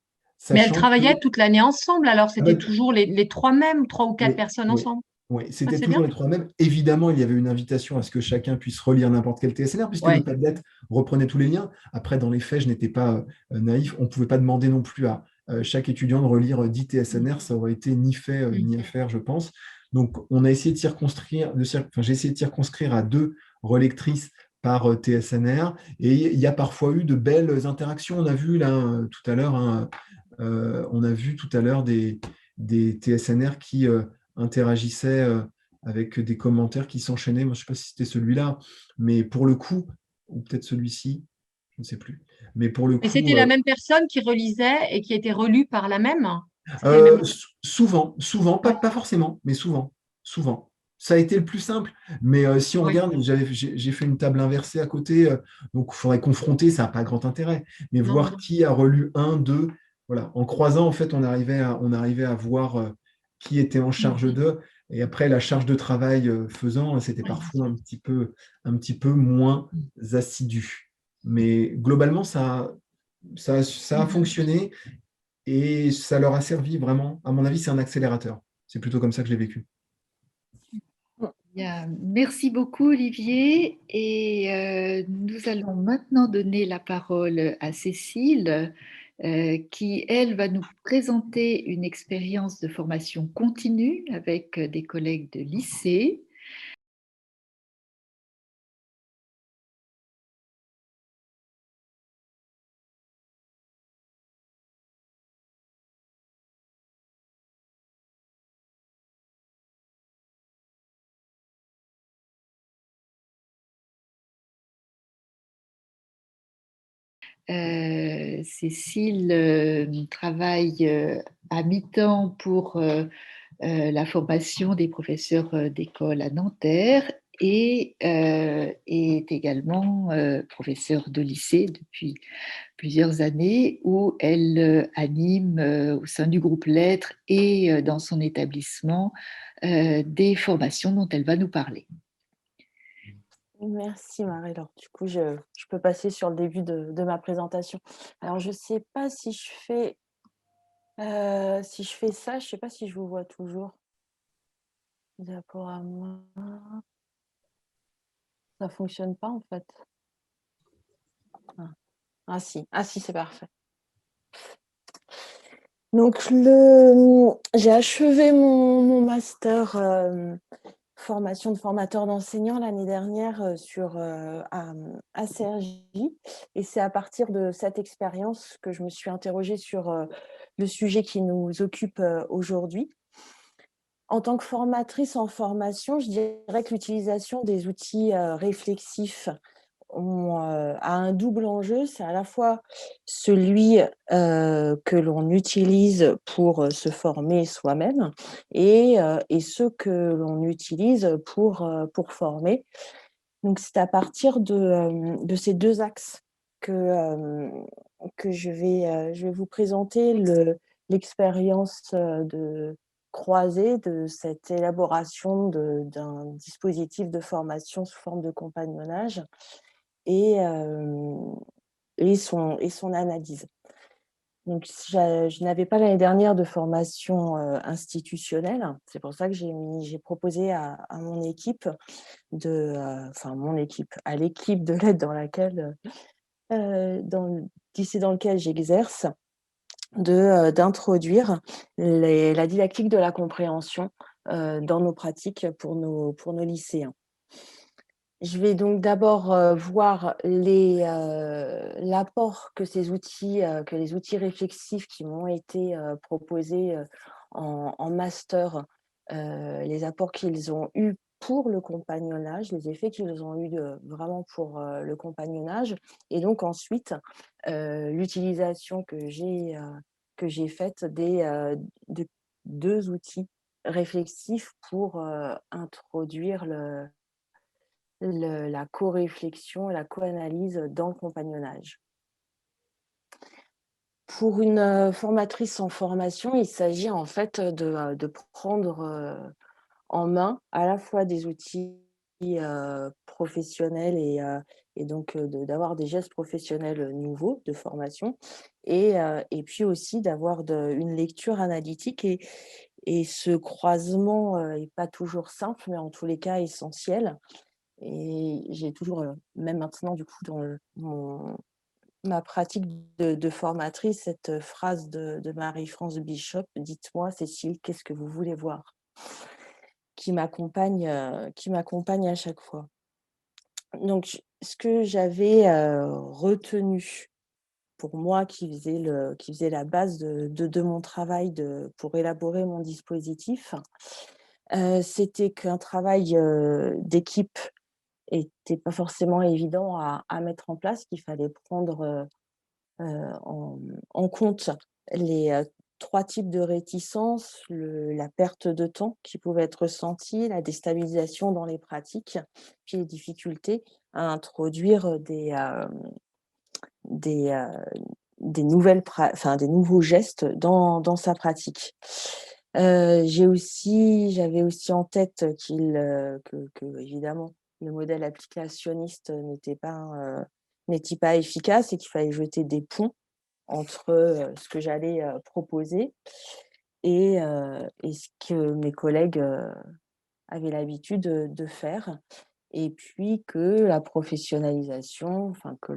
Mais elles travaillaient toute l'année ensemble, alors c'était toujours les trois mêmes, 3 ou 4 personnes ensemble. Oui, c'était toujours les trois mêmes. Évidemment, il y avait une invitation à ce que chacun puisse relire n'importe quel TSNR, puisque le Padlet reprenait tous les liens. Après, dans les faits, je n'étais pas naïf. On ne pouvait pas demander non plus à chaque étudiant de relire 10 TSNR. Ça aurait été ni fait ni à faire, je pense. Donc, on a essayé de circonscrire, j'ai essayé de circonscrire à 2 relectrices par TSNR. Et il y a parfois eu de belles interactions. On a vu là tout à l'heure, hein, on a vu tout à l'heure des TSNR qui interagissaient avec des commentaires qui s'enchaînaient. Moi, je ne sais pas si c'était celui-là, mais pour le coup, ou peut-être celui-ci, je ne sais plus. Mais pour le Et coup, c'était la même personne qui relisait et qui était relue par la même? C'était le même. souvent, Ouais. pas forcément, mais souvent. Ça a été le plus simple. Mais si on Oui. regarde, j'ai fait une table inversée à côté, donc il faudrait confronter, ça n'a pas grand intérêt. Mais Non, voir non. qui a relu un, deux, voilà. En croisant, en fait, on arrivait à voir qui était en charge d'eux. Et après, la charge de travail faisant, c'était Oui, bien parfois sûr. un petit peu moins assidu. Mais globalement, ça a fonctionné. Et ça leur a servi vraiment. À mon avis, c'est un accélérateur. C'est plutôt comme ça que je l'ai vécu. Bien, merci beaucoup Olivier et nous allons maintenant donner la parole à Cécile qui, elle, va nous présenter une expérience de formation continue avec des collègues de lycée. Cécile travaille à mi-temps pour la formation des professeurs d'école à Nanterre et est également professeure de lycée depuis plusieurs années où elle anime au sein du groupe Lettres et dans son établissement des formations dont elle va nous parler. Merci Marie-Laure. Du coup, je peux passer sur le début de ma présentation. Alors, je ne sais pas si je fais ça, je ne sais pas si je vous vois toujours. D'accord à moi. Ça ne fonctionne pas en fait. Ah si, c'est parfait. Donc, j'ai achevé mon master formation de formateur d'enseignants l'année dernière à CRJ. Et c'est à partir de cette expérience que je me suis interrogée sur le sujet qui nous occupe aujourd'hui. En tant que formatrice en formation, je dirais que l'utilisation des outils réflexifs a un double enjeu. C'est à la fois celui que l'on utilise pour se former soi-même et ceux que l'on utilise pour former. Donc, c'est à partir de ces deux axes que je vais vous présenter l'expérience de croisée de cette élaboration d'un dispositif de formation sous forme de compagnonnage et son analyse. Donc, je n'avais pas l'année dernière de formation institutionnelle. C'est pour ça que j'ai proposé à mon équipe, à l'équipe de l'aide dans laquelle, dans le lycée dans lequel j'exerce, d'introduire la didactique de la compréhension dans nos pratiques pour nos lycéens. Je vais donc d'abord voir l'apport que les outils réflexifs qui m'ont été proposés en master, les apports qu'ils ont eus pour le compagnonnage, les effets qu'ils ont eus vraiment pour le compagnonnage, et donc ensuite l'utilisation que j'ai faite de deux outils réflexifs pour introduire la co-réflexion et la co-analyse dans le compagnonnage. Pour une formatrice en formation, il s'agit en fait de prendre en main à la fois des outils professionnels et donc d'avoir des gestes professionnels nouveaux de formation et puis aussi d'avoir une lecture analytique et ce croisement n'est pas toujours simple, mais en tous les cas essentiel. Et j'ai toujours, même maintenant, du coup, dans ma pratique de formatrice, cette phrase de Marie-France Bishop, « Dites-moi, Cécile, qu'est-ce que vous voulez voir ?» qui m'accompagne à chaque fois. Donc, ce que j'avais retenu pour moi qui faisait la base de mon travail pour élaborer mon dispositif, c'était qu'un travail d'équipe était pas forcément évident à mettre en place, qu'il fallait prendre en compte les 3 types de réticences, la perte de temps qui pouvait être ressentie, la déstabilisation dans les pratiques, puis les difficultés à introduire des, des des nouveaux gestes dans sa pratique. J'avais aussi en tête que évidemment, le modèle applicationniste n'était pas efficace et qu'il fallait jeter des ponts entre ce que j'allais proposer et ce que mes collègues avaient l'habitude de faire. Et puis que la professionnalisation, enfin que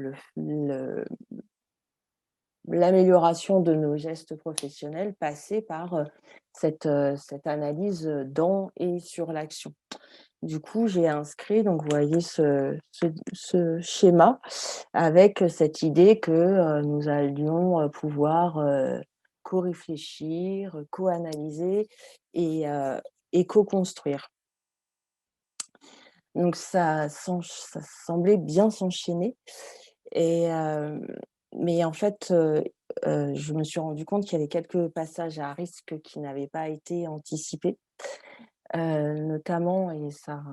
l'amélioration de nos gestes professionnels passait par cette analyse dans et sur l'action. Du coup, j'ai inscrit, donc vous voyez ce schéma avec cette idée que nous allions pouvoir co-réfléchir, co-analyser et co-construire. Donc ça semblait bien s'enchaîner. Mais en fait, je me suis rendu compte qu'il y avait quelques passages à risque qui n'avaient pas été anticipés, notamment, et ça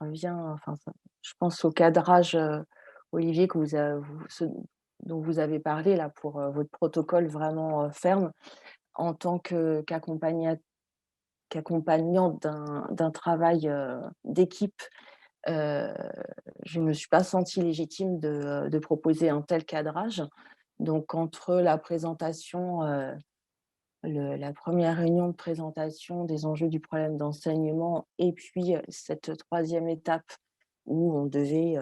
revient, enfin, je pense au cadrage, Olivier, dont vous avez parlé là pour votre protocole vraiment ferme en tant qu'accompagnant d'un travail d'équipe. Je ne me suis pas sentie légitime de proposer un tel cadrage. Donc, entre la présentation, la première réunion de présentation des enjeux du problème d'enseignement et puis cette troisième étape où on devait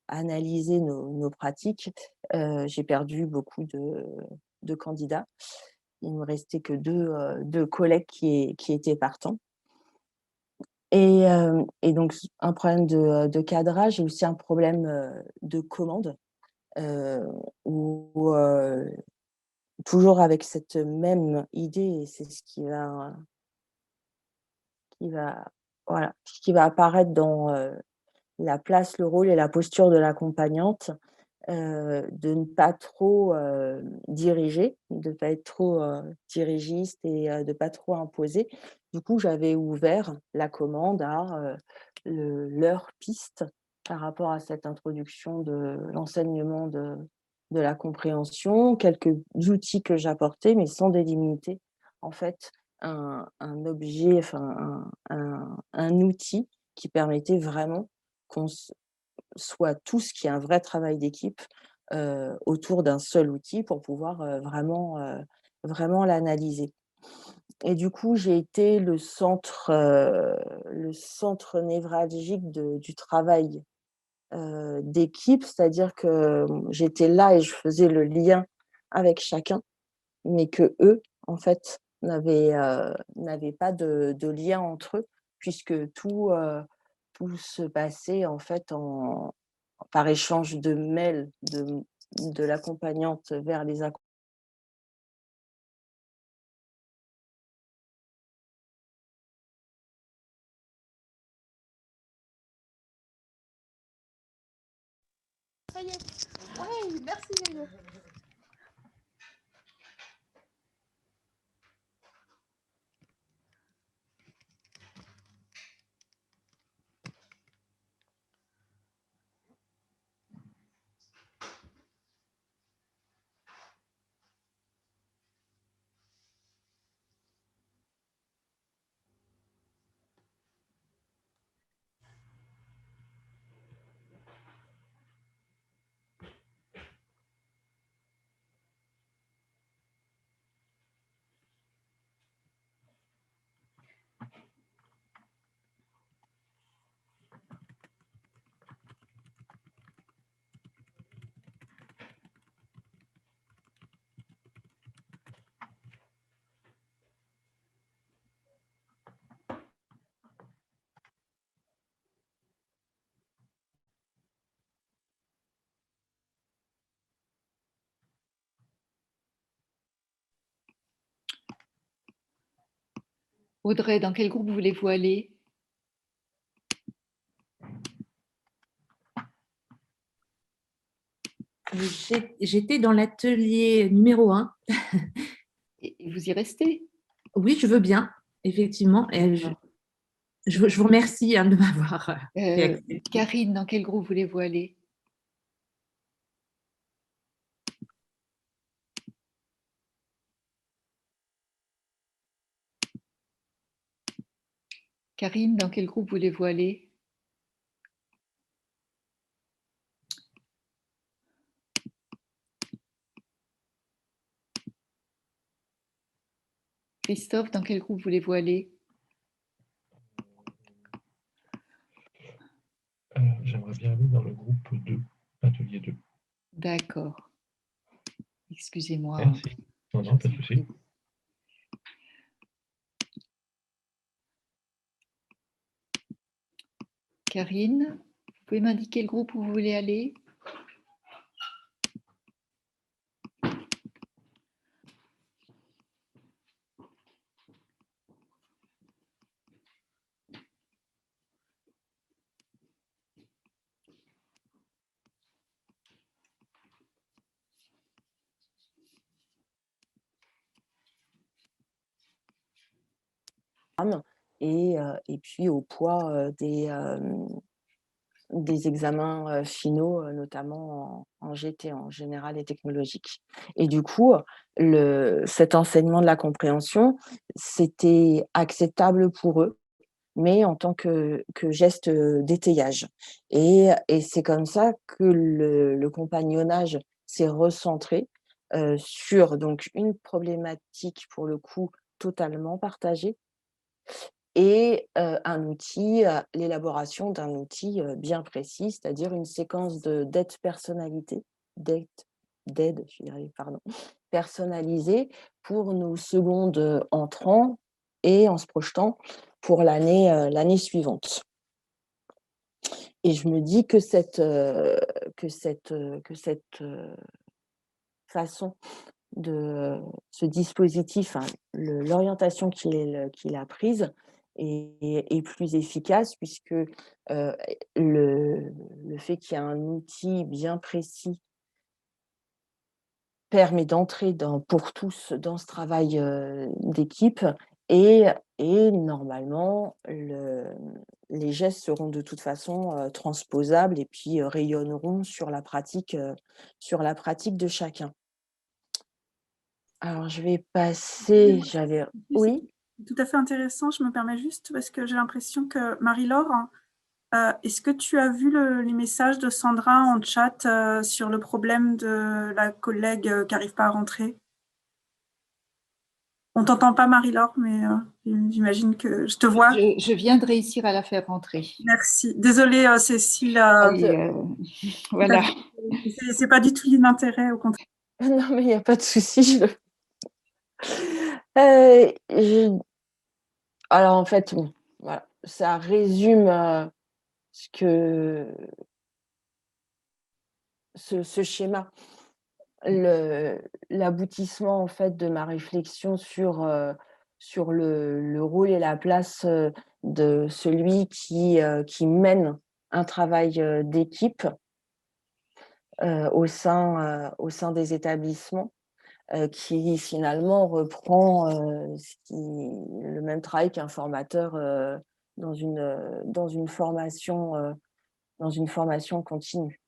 analyser nos pratiques, j'ai perdu beaucoup de candidats. Il ne me restait que deux collègues qui étaient partants. Et donc, un problème de cadrage et aussi un problème de commande, où toujours avec cette même idée, et c'est ce voilà, ce qui va apparaître dans la place, le rôle et la posture de l'accompagnante, de ne pas trop diriger, de ne pas être trop dirigiste et de ne pas trop imposer. Du coup, j'avais ouvert la commande à leur piste par rapport à cette introduction de l'enseignement de la compréhension, quelques outils que j'apportais, mais sans délimiter en fait un objet, enfin un outil qui permettait vraiment qu'on soit tous qu'il y ait un vrai travail d'équipe autour d'un seul outil pour pouvoir vraiment l'analyser. Et du coup, j'ai été le centre névralgique du travail d'équipe, c'est-à-dire que j'étais là et je faisais le lien avec chacun, mais que eux, en fait, n'avaient pas de lien entre eux, puisque tout se passait en fait par échange de mails de l'accompagnante vers les accompagnants. Ça y est. Ouais, merci Yoyo. Audrey, dans quel groupe voulez-vous aller? J'étais dans l'atelier numéro 1. Et vous y restez? Oui, je veux bien, effectivement. Et je vous remercie de m'avoir fait accepter. Karine, dans quel groupe voulez-vous aller? Karine, dans quel groupe voulez-vous aller? Christophe, dans quel groupe voulez-vous aller? J'aimerais bien aller dans le groupe 2, atelier 2. D'accord. Excusez-moi. Merci. Non, non, pas de souci. Karine, vous pouvez m'indiquer le groupe où vous voulez aller? Et puis au poids des examens finaux, notamment en GT, en général et technologique. Et du coup, cet enseignement de la compréhension, c'était acceptable pour eux, mais en tant que geste d'étayage. Et c'est comme ça que le compagnonnage s'est recentré sur donc une problématique, pour le coup, totalement partagée, et un outil, l'élaboration d'un outil bien précis, c'est-à-dire une séquence d'aide personnalisée, je vais y arriver, pardon, personnalisée pour nos secondes entrants et en se projetant pour l'année suivante. Et je me dis que cette façon de ce dispositif, hein, l'orientation qu'il a prise est plus efficace, puisque le fait qu'il y ait un outil bien précis permet d'entrer pour tous dans ce travail d'équipe, et normalement les gestes seront de toute façon transposables et puis rayonneront sur la pratique de chacun. Alors, je vais passer, oui? Tout à fait intéressant, je me permets juste parce que j'ai l'impression que Marie-Laure, est-ce que tu as vu les messages de Sandra en chat sur le problème de la collègue qui n'arrive pas à rentrer? On ne t'entend pas, Marie-Laure, mais j'imagine que je te vois. Je viens de réussir à la faire rentrer. Merci. Désolée, Cécile. Voilà. C'est pas du tout l'intérêt, au contraire. Non, mais il n'y a pas de souci. Alors, en fait, voilà, ça résume ce schéma. L'aboutissement, en fait, de ma réflexion sur le rôle et la place de celui qui mène un travail d'équipe au sein des établissements, qui finalement reprend le même travail qu'un formateur dans une formation continue.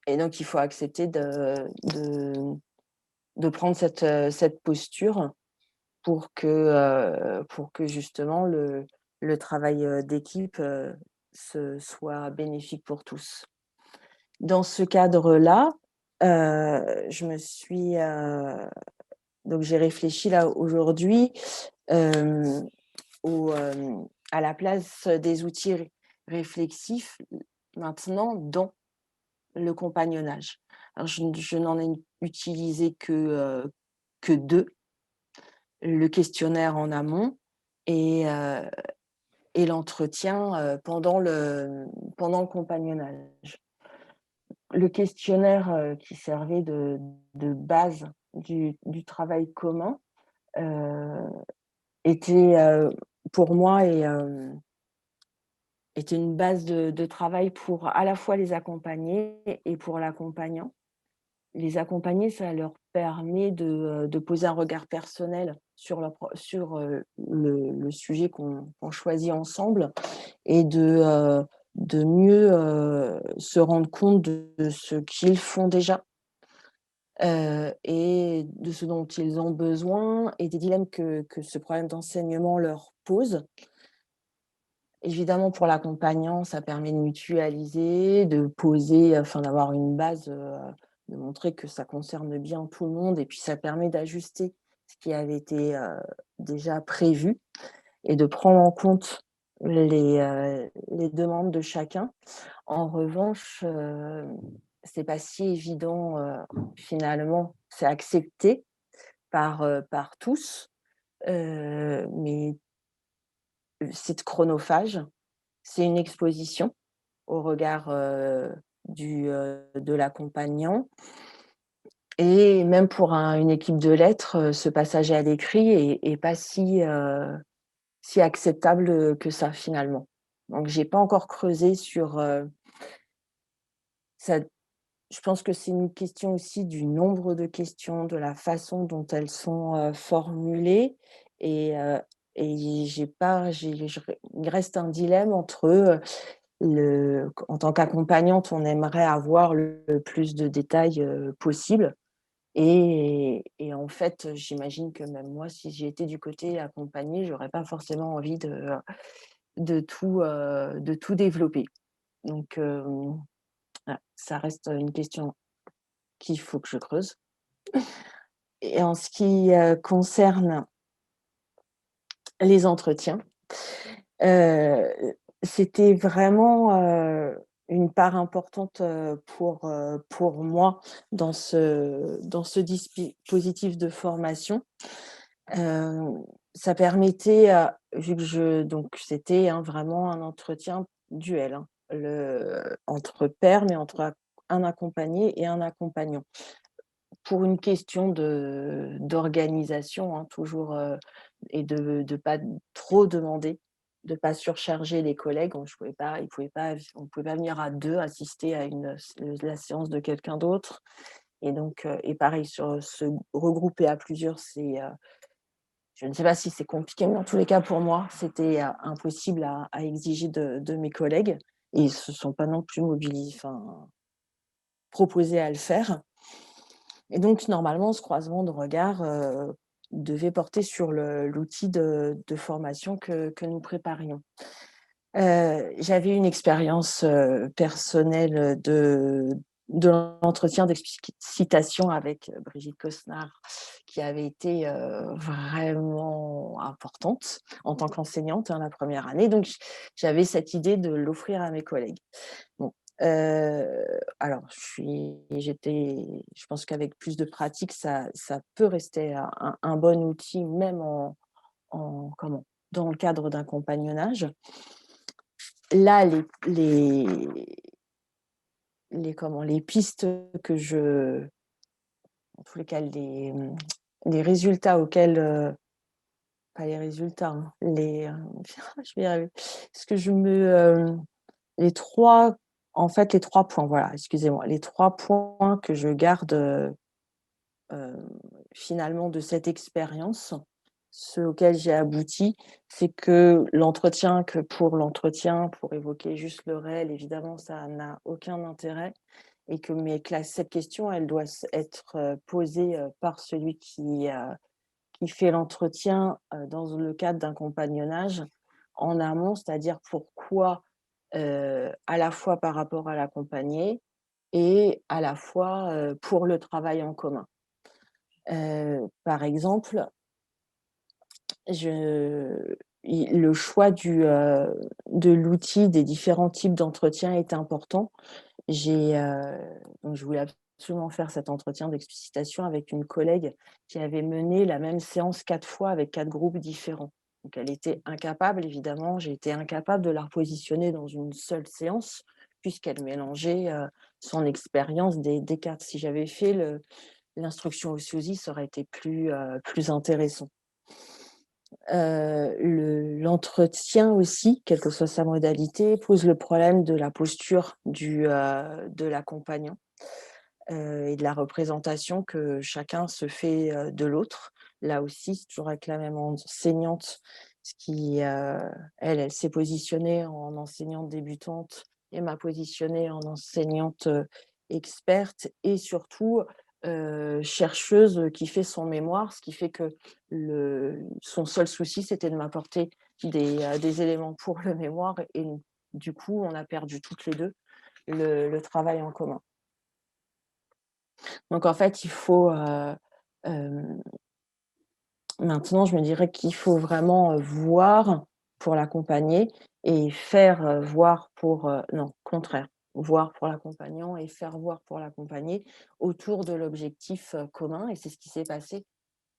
Et donc, il faut accepter de prendre cette posture pour que justement le travail d'équipe soit bénéfique pour tous. Dans ce cadre-là, je me suis donc j'ai réfléchi là aujourd'hui à la place des outils réflexifs maintenant dans le compagnonnage. Alors je n'en ai utilisé que 2, le questionnaire en amont et l'entretien pendant le compagnonnage. Le questionnaire qui servait de base du travail commun était pour moi était une base de travail pour à la fois les accompagner et pour l'accompagnant. Les accompagner, ça leur permet de poser un regard personnel sur le sujet qu'on choisit ensemble et de mieux se rendre compte de ce qu'ils font déjà et de ce dont ils ont besoin et des dilemmes que ce problème d'enseignement leur pose. Évidemment, pour l'accompagnant, ça permet de mutualiser, de poser, enfin d'avoir une base, de montrer que ça concerne bien tout le monde et puis ça permet d'ajuster ce qui avait été, déjà prévu et de prendre en compte les demandes de chacun. En revanche, c'est pas si évident, finalement. C'est accepté par tous, mais c'est chronophage. C'est une exposition au regard, de l'accompagnant et même pour une équipe de lettres, ce passage à l'écrit est pas si acceptable, que ça finalement. Donc j'ai pas encore creusé sur, ça. Je pense que c'est une question aussi du nombre de questions, de la façon dont elles sont, formulées et j'ai pas j'ai je il reste un dilemme entre, en tant qu'accompagnante, on aimerait avoir le plus de détails, possible et en fait, j'imagine que même moi, si j'étais du côté accompagné, j'aurais pas forcément envie de tout développer. Donc voilà, ça reste une question qu'il faut que je creuse. Et en ce qui, concerne les entretiens, heu, c'était vraiment, une part importante, pour moi dans ce dispositif de formation. Ça permettait, vu que donc c'était, vraiment un entretien duel, hein, entre pairs, mais entre un accompagné et un accompagnant. Pour une question d'organisation, hein, toujours, et de pas trop demander, de pas surcharger les collègues. On pouvait pas venir à 2 assister à la séance de quelqu'un d'autre et donc et pareil sur se regrouper à plusieurs, je ne sais pas si c'est compliqué, mais en tous les cas pour moi, c'était, impossible à exiger de mes collègues et ils se sont pas non plus proposés à le faire. Et donc, normalement, ce croisement de regards, devait porter sur l'outil de formation que nous préparions. J'avais une expérience, personnelle de l'entretien d'explicitation avec, Brigitte Cosnard qui avait été, vraiment importante en tant qu'enseignante, hein, la première année. Donc j'avais cette idée de l'offrir à mes collègues. Bon, alors je pense qu'avec plus de pratique, ça peut rester un bon outil même dans le cadre d'un compagnonnage. Là, les pistes en tous les cas, les résultats auxquels, pas les résultats, hein, je vais y arriver. Parce que les 3 points, voilà, excusez-moi, les 3 points que je garde, finalement de cette expérience, ceux auxquels j'ai abouti, c'est que l'entretien, pour évoquer juste le réel, évidemment, ça n'a aucun intérêt et que cette question, elle doit être posée par celui qui fait l'entretien dans le cadre d'un compagnonnage en amont, c'est-à-dire pourquoi, à la fois par rapport à l'accompagné et à la fois pour le travail en commun. Par exemple, le choix de l'outil des différents types d'entretiens est important. Donc je voulais absolument faire cet entretien d'explicitation avec une collègue qui avait mené la même séance 4 fois avec 4 groupes différents. Donc elle était incapable, évidemment, j'ai été incapable de la repositionner dans une seule séance puisqu'elle mélangeait son expérience des 4. Si j'avais fait l'instruction au SUSY, ça aurait été plus intéressant. L'entretien aussi, quelle que soit sa modalité, pose le problème de la posture de l'accompagnant et de la représentation que chacun se fait de l'autre. Là aussi, c'est toujours avec la même enseignante, elle s'est positionnée en enseignante débutante et m'a positionnée en enseignante experte et surtout chercheuse qui fait son mémoire, ce qui fait que son seul souci, c'était de m'apporter des éléments pour le mémoire et du coup, on a perdu toutes les deux le travail en commun. Donc en fait, il faut maintenant, je me dirais qu'il faut vraiment voir pour l'accompagner et faire voir pour non, contraire, voir pour l'accompagnant et faire voir pour l'accompagner autour de l'objectif commun. Et c'est ce qui s'est passé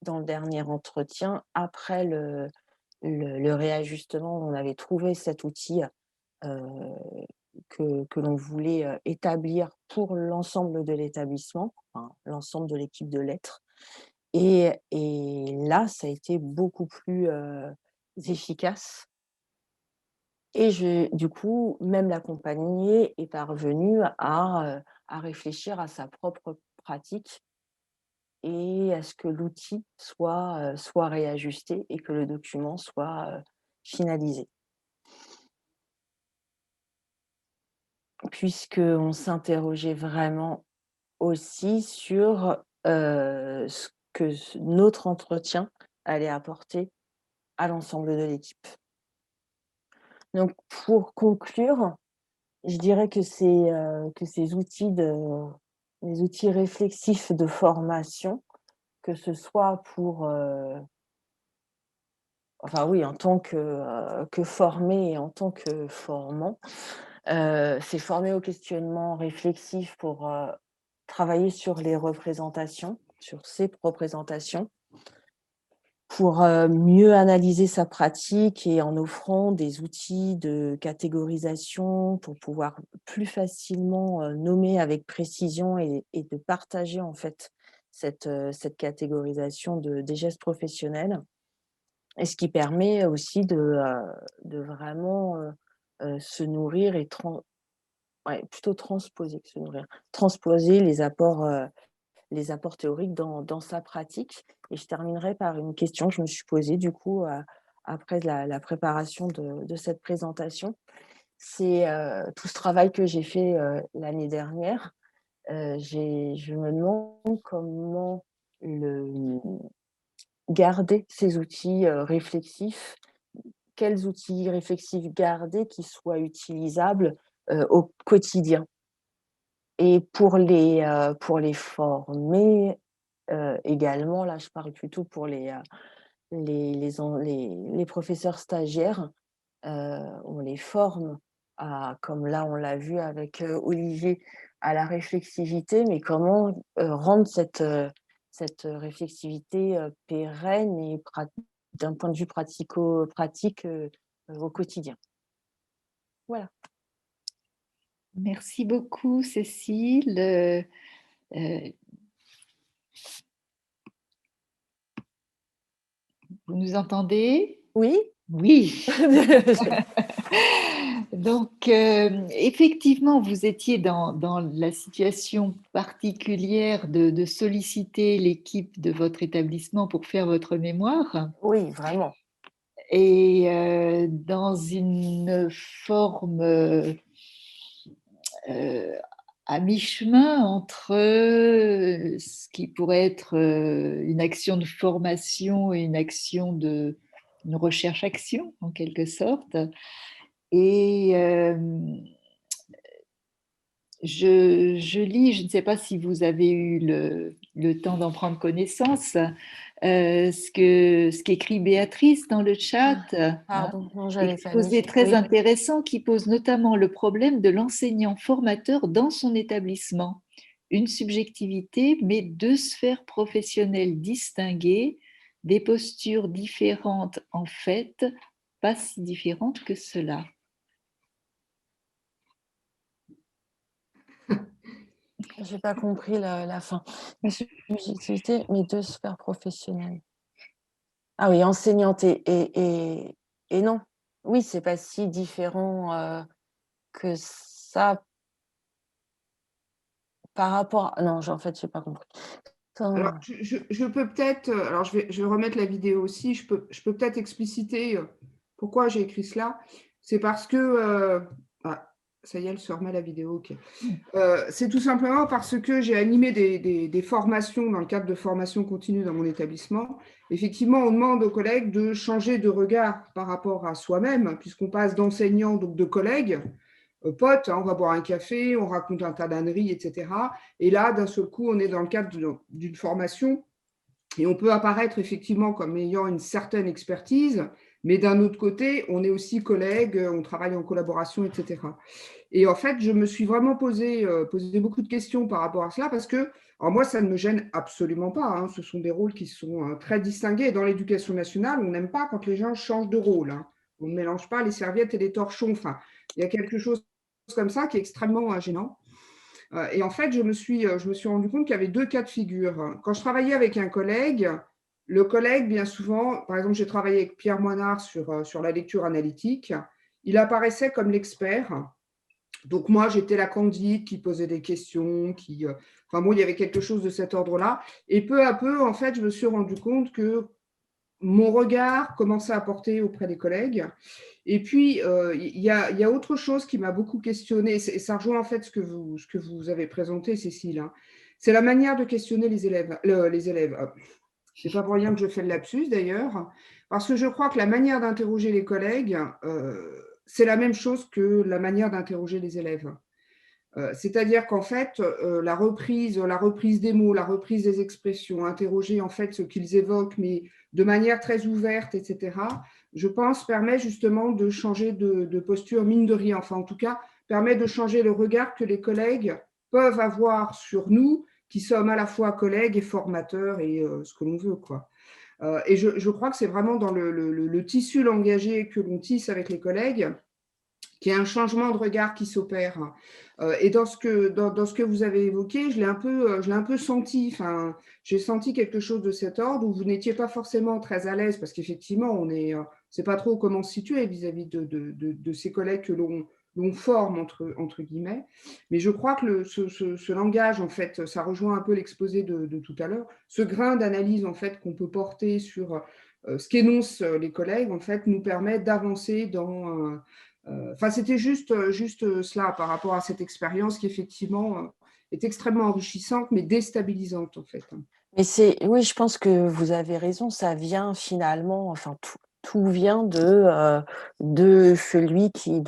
dans le dernier entretien après le réajustement. On avait trouvé cet outil que l'on voulait établir pour l'ensemble de l'établissement, enfin, l'ensemble de l'équipe de lettres. Et là, ça a été beaucoup plus efficace. Et du coup, même l'accompagné est parvenu à réfléchir à sa propre pratique et à ce que l'outil soit réajusté et que le document soit finalisé. Puisqu'on s'interrogeait vraiment aussi sur ce que notre entretien allait apporter à l'ensemble de l'équipe. Donc pour conclure, je dirais que ces outils les outils réflexifs de formation, que ce soit pour enfin oui, en tant que formé et en tant que formant, c'est former au questionnement réflexif pour travailler sur les représentations, sur ses représentations, pour mieux analyser sa pratique et en offrant des outils de catégorisation pour pouvoir plus facilement nommer avec précision et de partager en fait cette catégorisation des gestes professionnels. Et ce qui permet aussi de vraiment se nourrir et plutôt transposer que se nourrir, transposer les apports théoriques dans sa pratique. Et je terminerai par une question que je me suis posée du coup après la préparation de cette présentation. C'est tout ce travail que j'ai fait l'année dernière. Je me demande comment garder ces outils réflexifs. Quels outils réflexifs garder qui soient utilisables au quotidien? Et pour les former, également, là, je parle plutôt pour les professeurs stagiaires, on les forme comme là, on l'a vu avec Olivier, à la réflexivité, mais comment rendre cette réflexivité pérenne et d'un point de vue pratico-pratique au quotidien. Voilà. Merci beaucoup, Cécile. Vous nous entendez? Oui. Oui. Donc, effectivement, vous étiez dans la situation particulière de solliciter l'équipe de votre établissement pour faire votre mémoire. Oui, vraiment. Et dans une forme à mi-chemin entre ce qui pourrait être une action de formation et une action une recherche-action, en quelque sorte. Et je lis, je ne sais pas si vous avez eu le temps d'en prendre connaissance, ce qu'écrit Béatrice dans le chat. Pardon, non, j'avais pas Exposé mis. très Oui. intéressant qui pose notamment le problème de l'enseignant formateur dans son établissement. Une subjectivité, mais deux sphères professionnelles distinguées, des postures différentes en fait, pas si différentes que cela. Je n'ai pas compris la fin. La subjectivité, mais deux sphères professionnelles. Ah oui, enseignante et non. Oui, c'est pas si différent que ça par rapport. Non, en fait, j'ai pas compris. Alors, je peux peut-être, alors je vais remettre la vidéo aussi, je peux peut-être expliciter pourquoi j'ai écrit cela. C'est parce que, ah, ça y est, elle se remet la vidéo, ok. C'est tout simplement parce que j'ai animé des formations dans le cadre de formation continue dans mon établissement. Effectivement, on demande aux collègues de changer de regard par rapport à soi-même, puisqu'on passe d'enseignant, donc de collègues, potes, hein, on va boire un café, on raconte un tas d'âneries, etc. Et là, d'un seul coup, on est dans le cadre d'une formation et on peut apparaître effectivement comme ayant une certaine expertise, mais d'un autre côté, on est aussi collègue, on travaille en collaboration, etc. Et en fait, je me suis vraiment posé beaucoup de questions par rapport à cela parce que, alors moi, ça ne me gêne absolument pas, hein. Ce sont des rôles qui sont très distingués. Et dans l'éducation nationale, on n'aime pas quand les gens changent de rôle, hein. On ne mélange pas les serviettes et les torchons. Enfin, il y a quelque chose comme ça qui est extrêmement gênant. Et en fait, je me suis rendu compte qu'il y avait deux cas de figure. Quand je travaillais avec un collègue, le collègue, bien souvent, par exemple, j'ai travaillé avec Pierre Moinard sur la lecture analytique, il apparaissait comme l'expert. Donc moi, j'étais la candide qui posait des questions, enfin bon, il y avait quelque chose de cet ordre-là. Et peu à peu, en fait, je me suis rendu compte que mon regard commençait à porter auprès des collègues. Et puis, il y a autre chose qui m'a beaucoup questionnée, et ça rejoint en fait ce que vous avez présenté, Cécile, hein. C'est la manière de questionner les élèves. C'est pas pour rien que je fais le lapsus d'ailleurs, parce que je crois que la manière d'interroger les collègues, c'est la même chose que la manière d'interroger les élèves. C'est-à-dire qu'en fait, la reprise des mots, la reprise des expressions, interroger en fait ce qu'ils évoquent, mais de manière très ouverte, etc., je pense, permet justement de changer de posture, mine de rien. Enfin, en tout cas, permet de changer le regard que les collègues peuvent avoir sur nous, qui sommes à la fois collègues et formateurs et ce que l'on veut, quoi. Et je crois que c'est vraiment dans le tissu langagier que l'on tisse avec les collègues qu'il y a un changement de regard qui s'opère. Et dans ce que vous avez évoqué, je l'ai un peu senti. Enfin, j'ai senti quelque chose de cet ordre où vous n'étiez pas forcément très à l'aise parce qu'effectivement, on est, c'est pas trop comment se situer vis-à-vis de ces collègues que l'on forme entre guillemets. Mais je crois que ce langage, en fait, ça rejoint un peu l'exposé de tout à l'heure. Ce grain d'analyse, en fait, qu'on peut porter sur ce qu'énoncent les collègues, en fait, nous permet d'avancer dans enfin, c'était juste cela par rapport à cette expérience qui, effectivement, est extrêmement enrichissante, mais déstabilisante, en fait. Mais oui, je pense que vous avez raison, ça vient finalement, enfin, tout vient de celui qui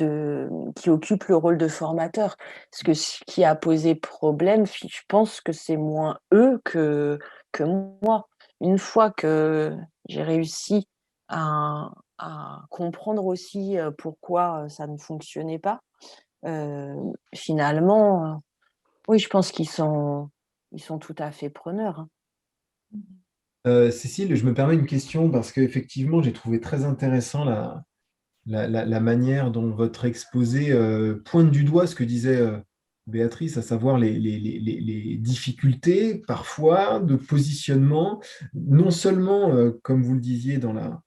occupe le rôle de formateur. Parce que ce qui a posé problème, je pense que c'est moins eux que moi. Une fois que j'ai réussi à comprendre aussi pourquoi ça ne fonctionnait pas, finalement, oui, je pense qu'ils sont tout à fait preneurs, hein. Cécile, je me permets une question parce qu'effectivement, j'ai trouvé très intéressant la manière dont votre exposé pointe du doigt ce que disait Béatrice, à savoir les difficultés parfois de positionnement, non seulement, comme vous le disiez, dans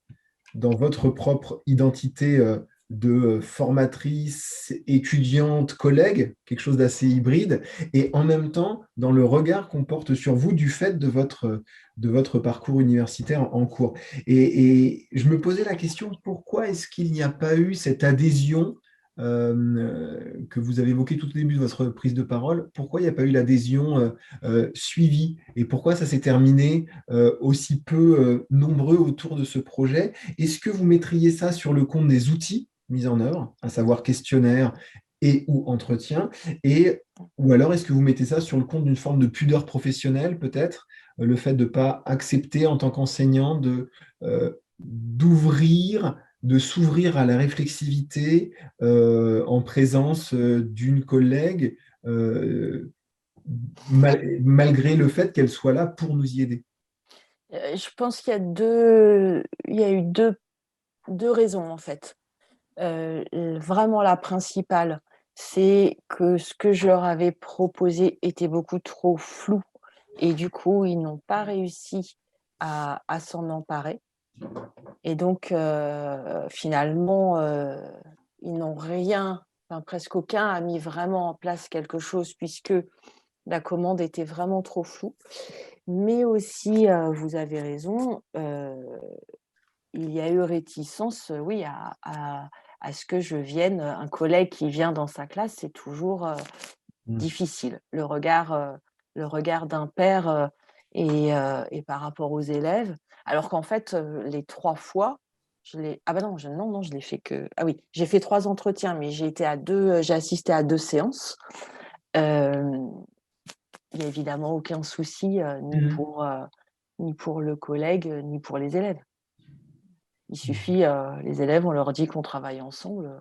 votre propre identité de formatrice, étudiante, collègue, quelque chose d'assez hybride, et en même temps dans le regard qu'on porte sur vous du fait de votre parcours universitaire en cours. Et je me posais la question, pourquoi est-ce qu'il n'y a pas eu cette adhésion que vous avez évoquée tout au début de votre prise de parole? Pourquoi il n'y a pas eu l'adhésion suivie? Et pourquoi ça s'est terminé aussi peu nombreux autour de ce projet? Est-ce que vous mettriez ça sur le compte des outils mis en œuvre, à savoir questionnaire et ou entretien, ou alors est-ce que vous mettez ça sur le compte d'une forme de pudeur professionnelle, peut-être, le fait de ne pas accepter en tant qu'enseignant d'ouvrir, de s'ouvrir à la réflexivité en présence d'une collègue, malgré le fait qu'elle soit là pour nous y aider? Je pense qu'il y a eu deux raisons en fait. Vraiment la principale, c'est que ce que je leur avais proposé était beaucoup trop flou et du coup, ils n'ont pas réussi à s'en emparer. Et donc, finalement, ils n'ont rien, enfin, presque aucun a mis vraiment en place quelque chose puisque la commande était vraiment trop floue. Mais aussi, vous avez raison, il y a eu réticence, oui, à ce que je vienne. Un collègue qui vient dans sa classe, c'est toujours difficile. Le regard d'un père et par rapport aux élèves. Alors qu'en fait, les 3 fois, ah bah non, non, je l'ai fait que. Ah oui, j'ai fait 3 entretiens, mais j'ai assisté à 2 séances. Il n'y a évidemment aucun souci, ni pour le collègue, ni pour les élèves. Il suffit, les élèves, on leur dit qu'on travaille ensemble.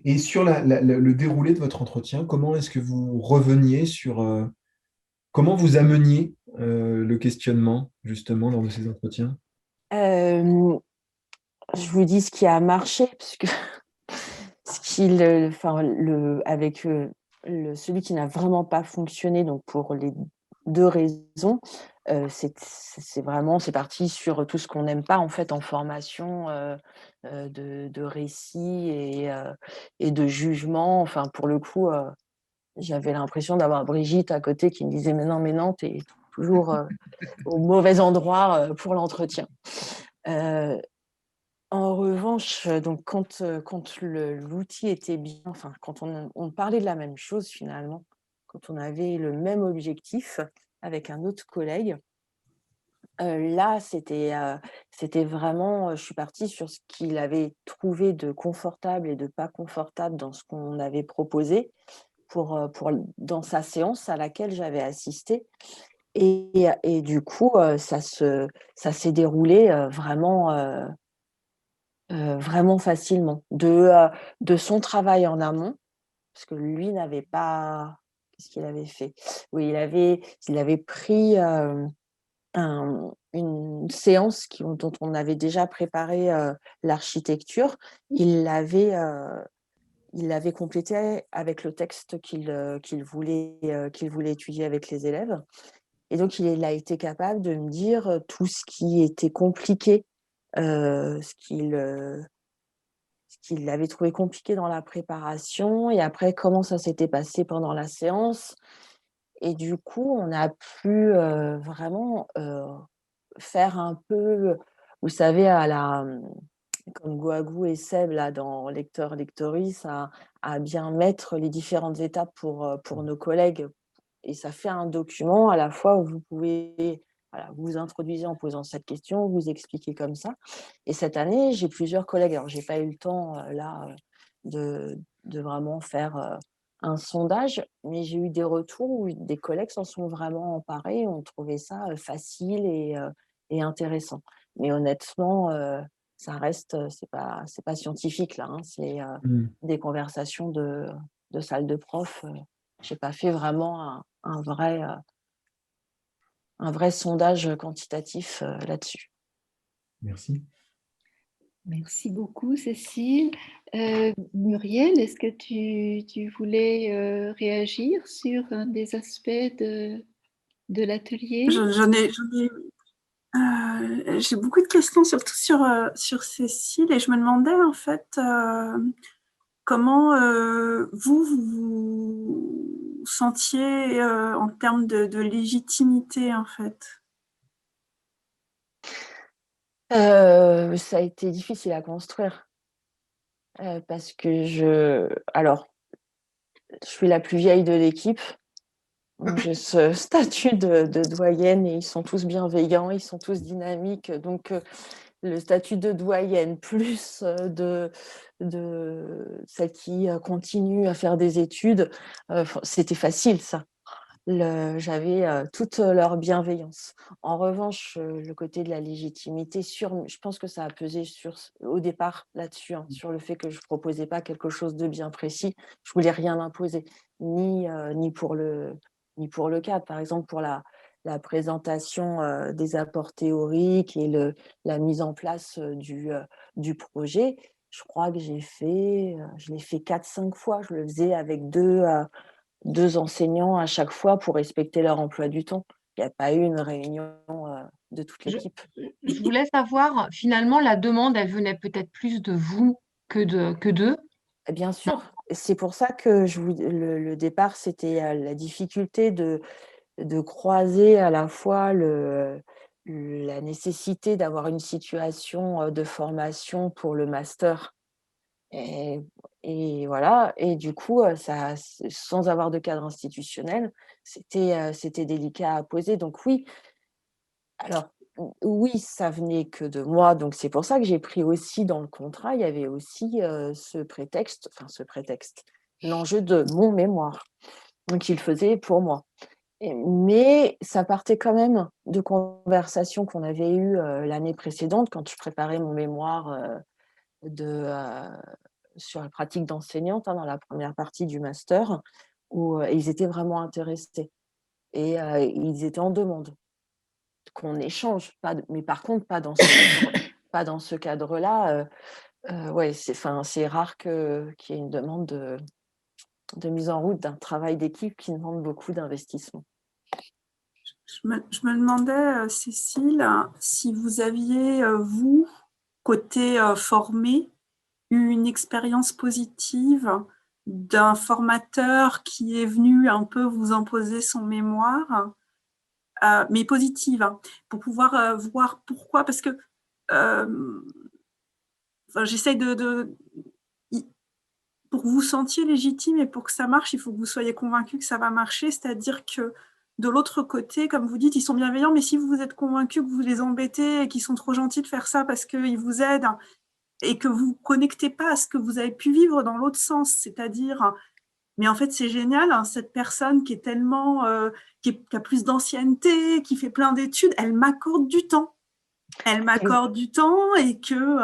Et sur le déroulé de votre entretien, comment est-ce que vous reveniez sur... comment vous ameniez le questionnement, justement, lors de ces entretiens? Je vous dis ce qui a marché, puisque avec celui qui n'a vraiment pas fonctionné, donc pour les 2 raisons, c'est parti sur tout ce qu'on n'aime pas en fait en formation, de récit et de jugement. Enfin, pour le coup, j'avais l'impression d'avoir Brigitte à côté qui me disait: mais non, tu es toujours au mauvais endroit pour l'entretien. En revanche, donc quand l'outil était bien, enfin quand on parlait de la même chose finalement, quand on avait le même objectif avec un autre collègue, là c'était vraiment, je suis partie sur ce qu'il avait trouvé de confortable et de pas confortable dans ce qu'on avait proposé pour dans sa séance à laquelle j'avais assisté et du coup, ça s'est déroulé, vraiment facilement. De son travail en amont, parce que lui n'avait pas qu'est-ce qu'il avait fait? Oui, il avait pris, une séance dont on avait déjà préparé, l'architecture. Il l'avait, heu, il l'avait complété avec le texte qu'il voulait étudier avec les élèves et donc il a été capable de me dire, tout ce qui était compliqué, ce qu'il avait trouvé compliqué dans la préparation et après comment ça s'était passé pendant la séance et du coup, on a pu, vraiment, faire un peu, vous savez, comme Gouagou et Seb là dans Lecteur Lectoris à bien mettre les différentes étapes pour nos collègues et ça fait un document à la fois où vous pouvez, voilà, vous vous introduisez en posant cette question, vous expliquez comme ça. Et cette année, j'ai plusieurs collègues. Alors, j'ai pas eu le temps là de vraiment faire un sondage, mais j'ai eu des retours où des collègues s'en sont vraiment emparés, ont trouvé ça facile et intéressant. Mais honnêtement, ça reste, c'est pas scientifique là, hein, c'est des conversations de salle de prof. J'ai pas fait vraiment un vrai sondage quantitatif là-dessus. Merci. Merci beaucoup, Cécile. Muriel, est-ce que tu voulais réagir sur un des aspects de l'atelier? J'ai beaucoup de questions, surtout sur Cécile, et je me demandais en fait comment vous sentiez en termes de légitimité en fait. Ça a été difficile à construire parce que je suis la plus vieille de l'équipe. Donc j'ai ce statut de doyenne et ils sont tous bienveillants, ils sont tous dynamiques. Donc le statut de doyenne plus de celle qui continue à faire des études, c'était facile ça. J'avais toute leur bienveillance. En revanche, le côté de la légitimité, je pense que ça a pesé au départ là-dessus, hein, sur le fait que je ne proposais pas quelque chose de bien précis. Je ne voulais rien imposer, ni pour le cadre. Par exemple, pour la présentation des apports théoriques et la mise en place du projet, je crois que je l'ai fait 4-5 fois. Je le faisais avec deux enseignants à chaque fois pour respecter leur emploi du temps. Il n'y a pas eu une réunion de toute Je, l'équipe. je voulais savoir, finalement, la demande, elle venait peut-être plus de vous que d'eux. Bien sûr, c'est pour ça que le départ, c'était la difficulté de croiser à la fois la nécessité d'avoir une situation de formation pour le master. Et voilà, et du coup, ça, sans avoir de cadre institutionnel, c'était délicat à poser. Donc oui, alors oui, ça venait que de moi, donc c'est pour ça que j'ai pris aussi dans le contrat, il y avait aussi ce prétexte, l'enjeu de mon mémoire. Donc il le faisait pour moi. Mais ça partait quand même de conversations qu'on avait eues l'année précédente quand je préparais mon mémoire sur la pratique d'enseignante, dans la première partie du master, où ils étaient vraiment intéressés et ils étaient en demande qu'on échange, mais par contre pas dans pas dans ce cadre-là. Ouais, c'est rare qu'il y ait une demande de mise en route d'un travail d'équipe qui demande beaucoup d'investissement. Je me demandais, Cécile, si vous aviez, vous, côté formé, eu une expérience positive d'un formateur qui est venu un peu vous imposer son mémoire, mais positive, pour pouvoir voir pourquoi, parce que j'essaie pour que vous sentiez légitime et pour que ça marche, il faut que vous soyez convaincu que ça va marcher, c'est-à-dire que de l'autre côté, comme vous dites, ils sont bienveillants, mais si vous êtes convaincu que vous les embêtez et qu'ils sont trop gentils de faire ça parce qu'ils vous aident et que vous ne connectez pas à ce que vous avez pu vivre dans l'autre sens, c'est-à-dire, mais en fait c'est génial, cette personne qui est tellement, qui a plus d'ancienneté, qui fait plein d'études, elle m'accorde du temps. Elle m'accorde du temps et que...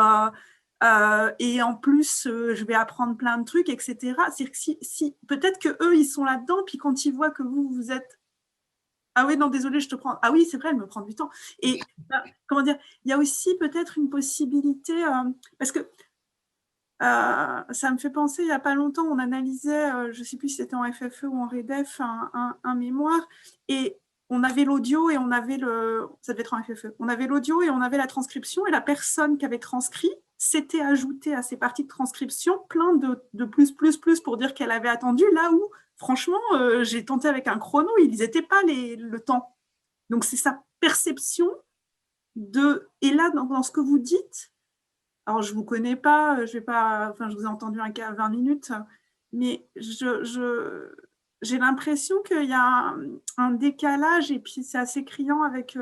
et en plus, je vais apprendre plein de trucs, etc. C'est que si peut-être que eux ils sont là-dedans, puis quand ils voient que vous êtes ah oui non désolé je te prends ah oui c'est vrai elle me prend du temps et comment dire il y a aussi peut-être une possibilité parce que ça me fait penser il y a pas longtemps on analysait je sais plus si c'était en FFE ou en REDEF un mémoire et on avait l'audio et on avait ça devait être en FFE on avait l'audio et on avait la transcription et la personne qui avait transcrit s'était ajoutée à ces parties de transcription plein de plus pour dire qu'elle avait attendu, là où, franchement, j'ai tenté avec un chrono, ils n'étaient pas le temps. Donc, c'est sa perception de... Et là, dans ce que vous dites, alors je ne vous connais pas, je vous ai entendu un cas à 20 minutes, mais j'ai l'impression qu'il y a un décalage, et puis c'est assez criant avec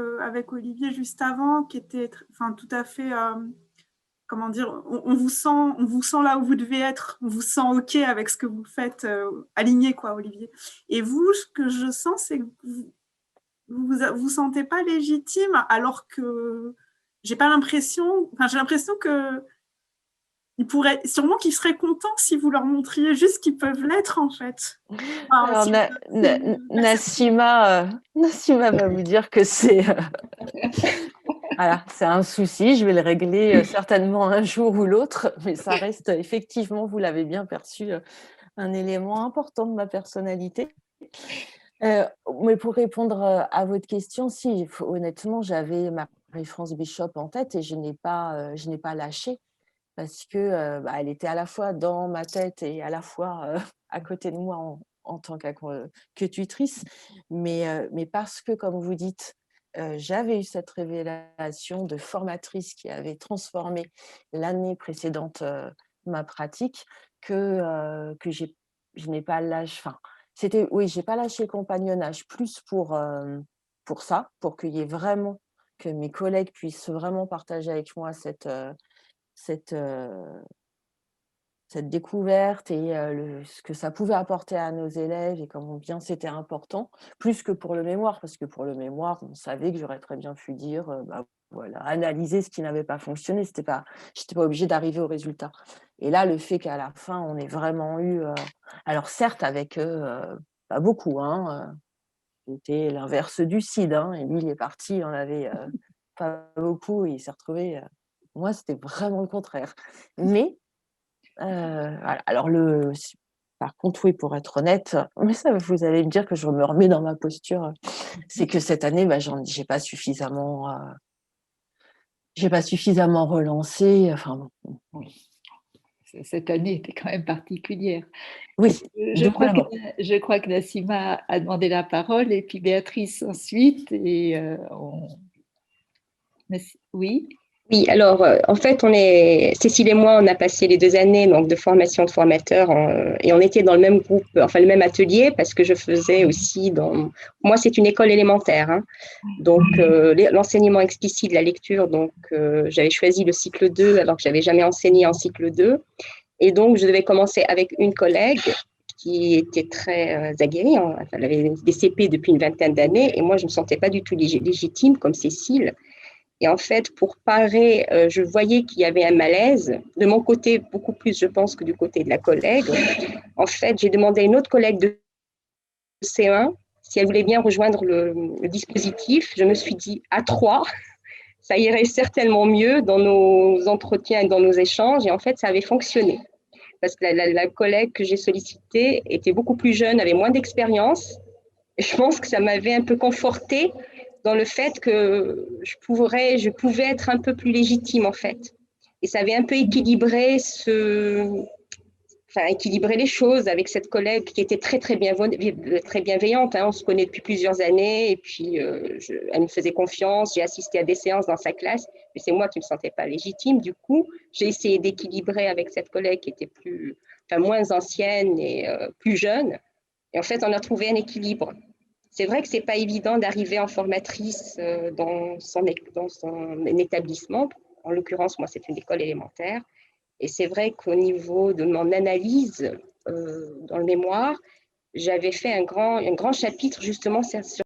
Olivier juste avant, qui était tout à fait... comment dire, on vous sent là où vous devez être, on vous sent OK avec ce que vous faites, aligné, quoi, Olivier. Et vous, ce que je sens, c'est que vous sentez pas légitime, alors que j'ai l'impression que sûrement qu'ils seraient contents si vous leur montriez juste qu'ils peuvent l'être, en fait. Alors, Nassima va vous dire que c'est voilà, c'est un souci, je vais le régler certainement un jour ou l'autre, mais ça reste effectivement, vous l'avez bien perçu, un élément important de ma personnalité. Mais pour répondre à votre question, si, honnêtement, j'avais Marie-France Bishop en tête et je n'ai pas lâché parce que elle était à la fois dans ma tête et à la fois à côté de moi en tant que tutrice, mais parce que, comme vous dites, j'avais eu cette révélation de formatrice qui avait transformé l'année précédente ma pratique, que je n'ai pas lâché. Enfin, j'ai pas lâché le compagnonnage, plus pour ça, pour qu'il y ait vraiment, que mes collègues puissent vraiment partager avec moi cette découverte et ce que ça pouvait apporter à nos élèves et comment bien c'était important, plus que pour le mémoire, parce que pour le mémoire, on savait que j'aurais très bien pu dire, voilà, analyser ce qui n'avait pas fonctionné, j'étais pas obligée d'arriver au résultat. Et là, le fait qu'à la fin, on ait vraiment eu, alors certes avec pas beaucoup, c'était l'inverse du CID, et lui, il est parti, il en avait pas beaucoup, et il s'est retrouvé, moi, c'était vraiment le contraire. Mais voilà. Alors, Par contre, oui, pour être honnête, mais ça, vous allez me dire que je me remets dans ma posture, c'est que cette année, j'ai pas suffisamment relancé. Enfin, bon. Oui. Cette année était quand même particulière. Oui, Je crois que Nassima a demandé la parole et puis Béatrice ensuite. Et oui. Oui, alors en fait, Cécile et moi, on a passé les 2 années donc, de formation de formateur et on était dans le même groupe, enfin le même atelier parce que je faisais aussi moi, c'est une école élémentaire, hein. Donc l'enseignement explicite de la lecture, donc j'avais choisi le cycle 2 alors que j'avais jamais enseigné en cycle 2 et donc je devais commencer avec une collègue qui était très aguerrie, hein. Enfin, elle avait des CP depuis une vingtaine d'années et moi, je ne me sentais pas du tout légitime comme Cécile. Et en fait, pour parer, je voyais qu'il y avait un malaise. De mon côté, beaucoup plus, je pense, que du côté de la collègue. En fait, j'ai demandé à une autre collègue de C1 si elle voulait bien rejoindre le dispositif. Je me suis dit, à 3, ça irait certainement mieux dans nos entretiens et dans nos échanges. Et en fait, ça avait fonctionné. Parce que la collègue que j'ai sollicitée était beaucoup plus jeune, avait moins d'expérience. Et je pense que ça m'avait un peu confortée dans le fait que je pouvais être un peu plus légitime, en fait. Et ça avait un peu équilibré les choses avec cette collègue qui était très, très bienveillante, hein. On se connaît depuis plusieurs années et puis elle me faisait confiance. J'ai assisté à des séances dans sa classe, mais c'est moi qui ne me sentais pas légitime. Du coup, j'ai essayé d'équilibrer avec cette collègue qui était moins ancienne et plus jeune. Et en fait, on a trouvé un équilibre. C'est vrai que ce n'est pas évident d'arriver en formatrice dans son établissement. En l'occurrence, moi, c'est une école élémentaire. Et c'est vrai qu'au niveau de mon analyse dans le mémoire, j'avais fait un grand chapitre justement sur